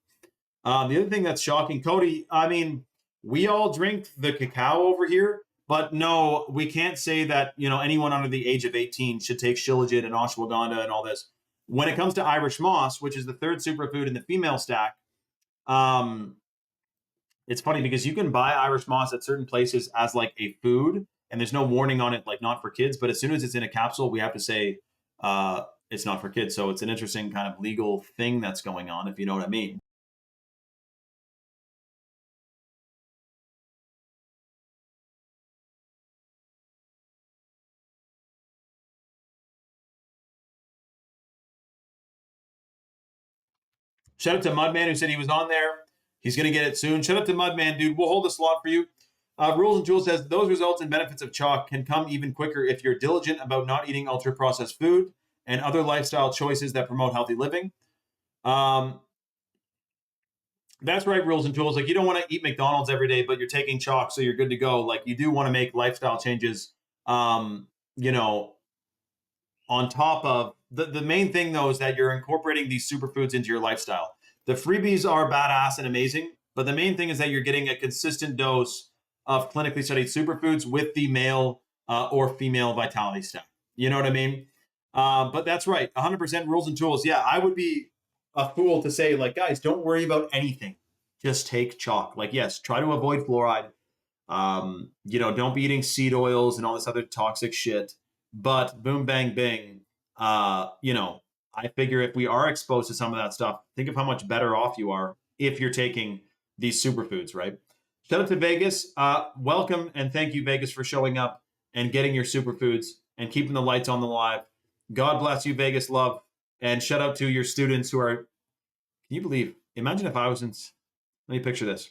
[SPEAKER 1] The other thing that's shocking, Cody, I mean, we all drink the cacao over here, but no, we can't say that, anyone under the age of 18 should take shilajit and ashwagandha and all this. When it comes to Irish moss, which is the third superfood in the female stack, it's funny because you can buy Irish moss at certain places as like a food, and there's no warning on it, like not for kids. But as soon as it's in a capsule, we have to say it's not for kids. So it's an interesting kind of legal thing that's going on, if you know what I mean. Shout out to Mudman, who said he was on there. He's going to get it soon. Shout out to Mudman, dude. We'll hold a slot for you. Rules and Tools says those results and benefits of chalk can come even quicker if you're diligent about not eating ultra-processed food and other lifestyle choices that promote healthy living. That's right, Rules and Tools. Like, you don't want to eat McDonald's every day, but you're taking chalk, so you're good to go. Like, you do want to make lifestyle changes, on top of the main thing, though, is that you're incorporating these superfoods into your lifestyle. The freebies are badass and amazing, but the main thing is that you're getting a consistent dose of clinically studied superfoods with the male or female vitality stack. You know what I mean? But that's right, 100% Rules and Tools. Yeah, I would be a fool to say, like, guys, don't worry about anything. Just take chalk. Like, yes, try to avoid fluoride. Don't be eating seed oils and all this other toxic shit. But boom, bang, bing. I figure if we are exposed to some of that stuff, think of how much better off you are if you're taking these superfoods, right? Shout out to Vegas. Welcome and thank you, Vegas, for showing up and getting your superfoods and keeping the lights on the live. God bless you, Vegas love. And shout out to your students who are, can you believe, imagine if I was in, let me picture this.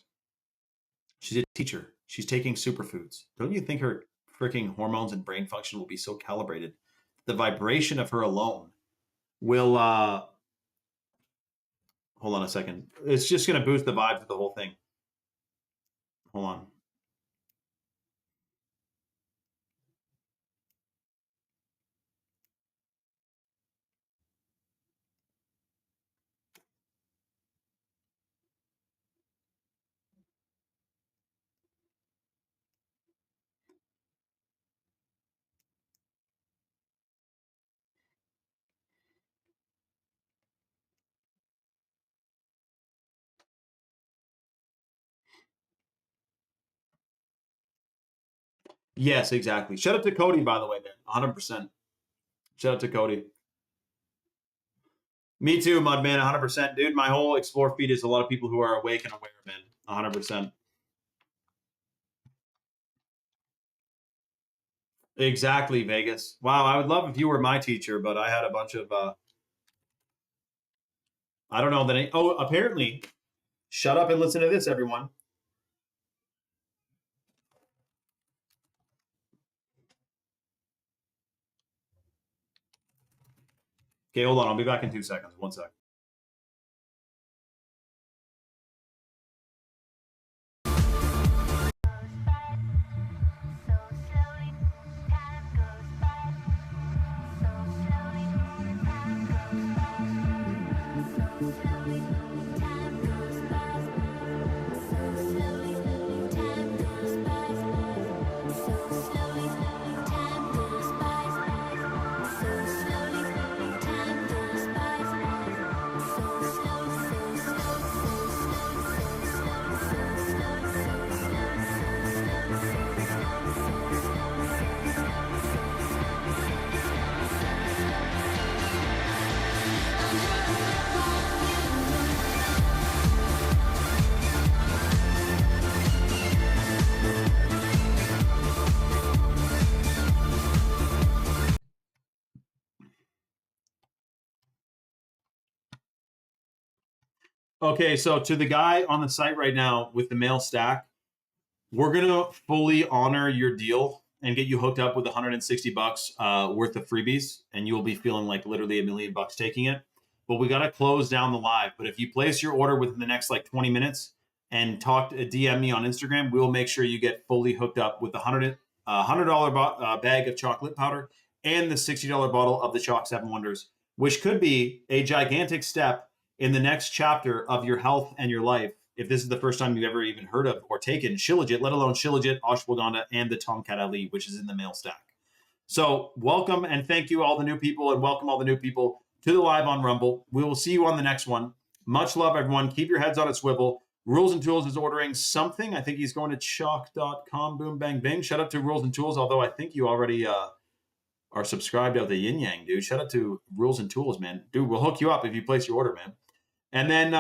[SPEAKER 1] She's a teacher. She's taking superfoods. Don't you think her freaking hormones and brain function will be so calibrated? The vibration of her alone will, hold on a second. It's just going to boost the vibes of the whole thing. Hold on. Yes, exactly. Shout out to Cody, by the way, man. 100%. Shout out to Cody. Me too, Mudman. 100%. Dude, my whole Explore feed is a lot of people who are awake and aware, man. 100%. Exactly, Vegas. Wow, I would love if you were my teacher, but I had a bunch of, I don't know that. Oh, apparently, shut up and listen to this, everyone. Okay, hold on. I'll be back in 2 seconds. 1 sec. Okay, so to the guy on the site right now with the mail stack, we're gonna fully honor your deal and get you hooked up with 160 bucks worth of freebies, and you will be feeling like literally $1 million taking it. But we gotta close down the live. But if you place your order within the next like 20 minutes and DM me on Instagram, we'll make sure you get fully hooked up with the $100 bag of chocolate powder and the $60 bottle of the Chalk 7 Wonders, which could be a gigantic step in the next chapter of your health and your life. If this is the first time you've ever even heard of or taken Shilajit, let alone Shilajit, ashwagandha, and the Tongkat Ali, which is in the mail stack. So welcome and thank you all the new people, and welcome all the new people to the live on Rumble. We will see you on the next one. Much love, everyone. Keep your heads on a swivel. Rules and Tools is ordering something. I think he's going to chalk.com. Boom, bang, bing. Shout out to Rules and Tools, although I think you already are subscribed to the Yin Yang, dude. Shout out to Rules and Tools, man. Dude, we'll hook you up if you place your order, man. And then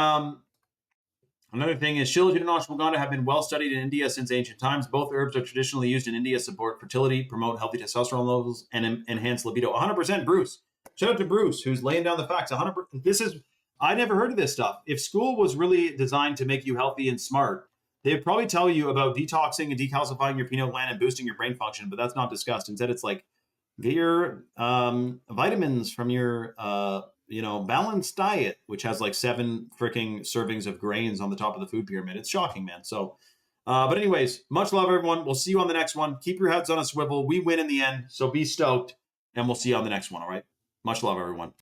[SPEAKER 1] another thing is Shilajit and ashwagandha have been well studied in India since ancient times. Both herbs are traditionally used in India to support fertility, promote healthy testosterone levels, and enhance libido. 100%, Bruce. Shout out to Bruce, who's laying down the facts. 100%. I never heard of this stuff. If school was really designed to make you healthy and smart, they'd probably tell you about detoxing and decalcifying your pineal gland and boosting your brain function, but that's not discussed. Instead, it's like, get your vitamins from your balanced diet, which has like 7 freaking servings of grains on the top of the food pyramid. It's shocking, man. So, but anyways, much love, everyone. We'll see you on the next one. Keep your heads on a swivel. We win in the end, so be stoked, and we'll see you on the next one, all right? Much love, everyone.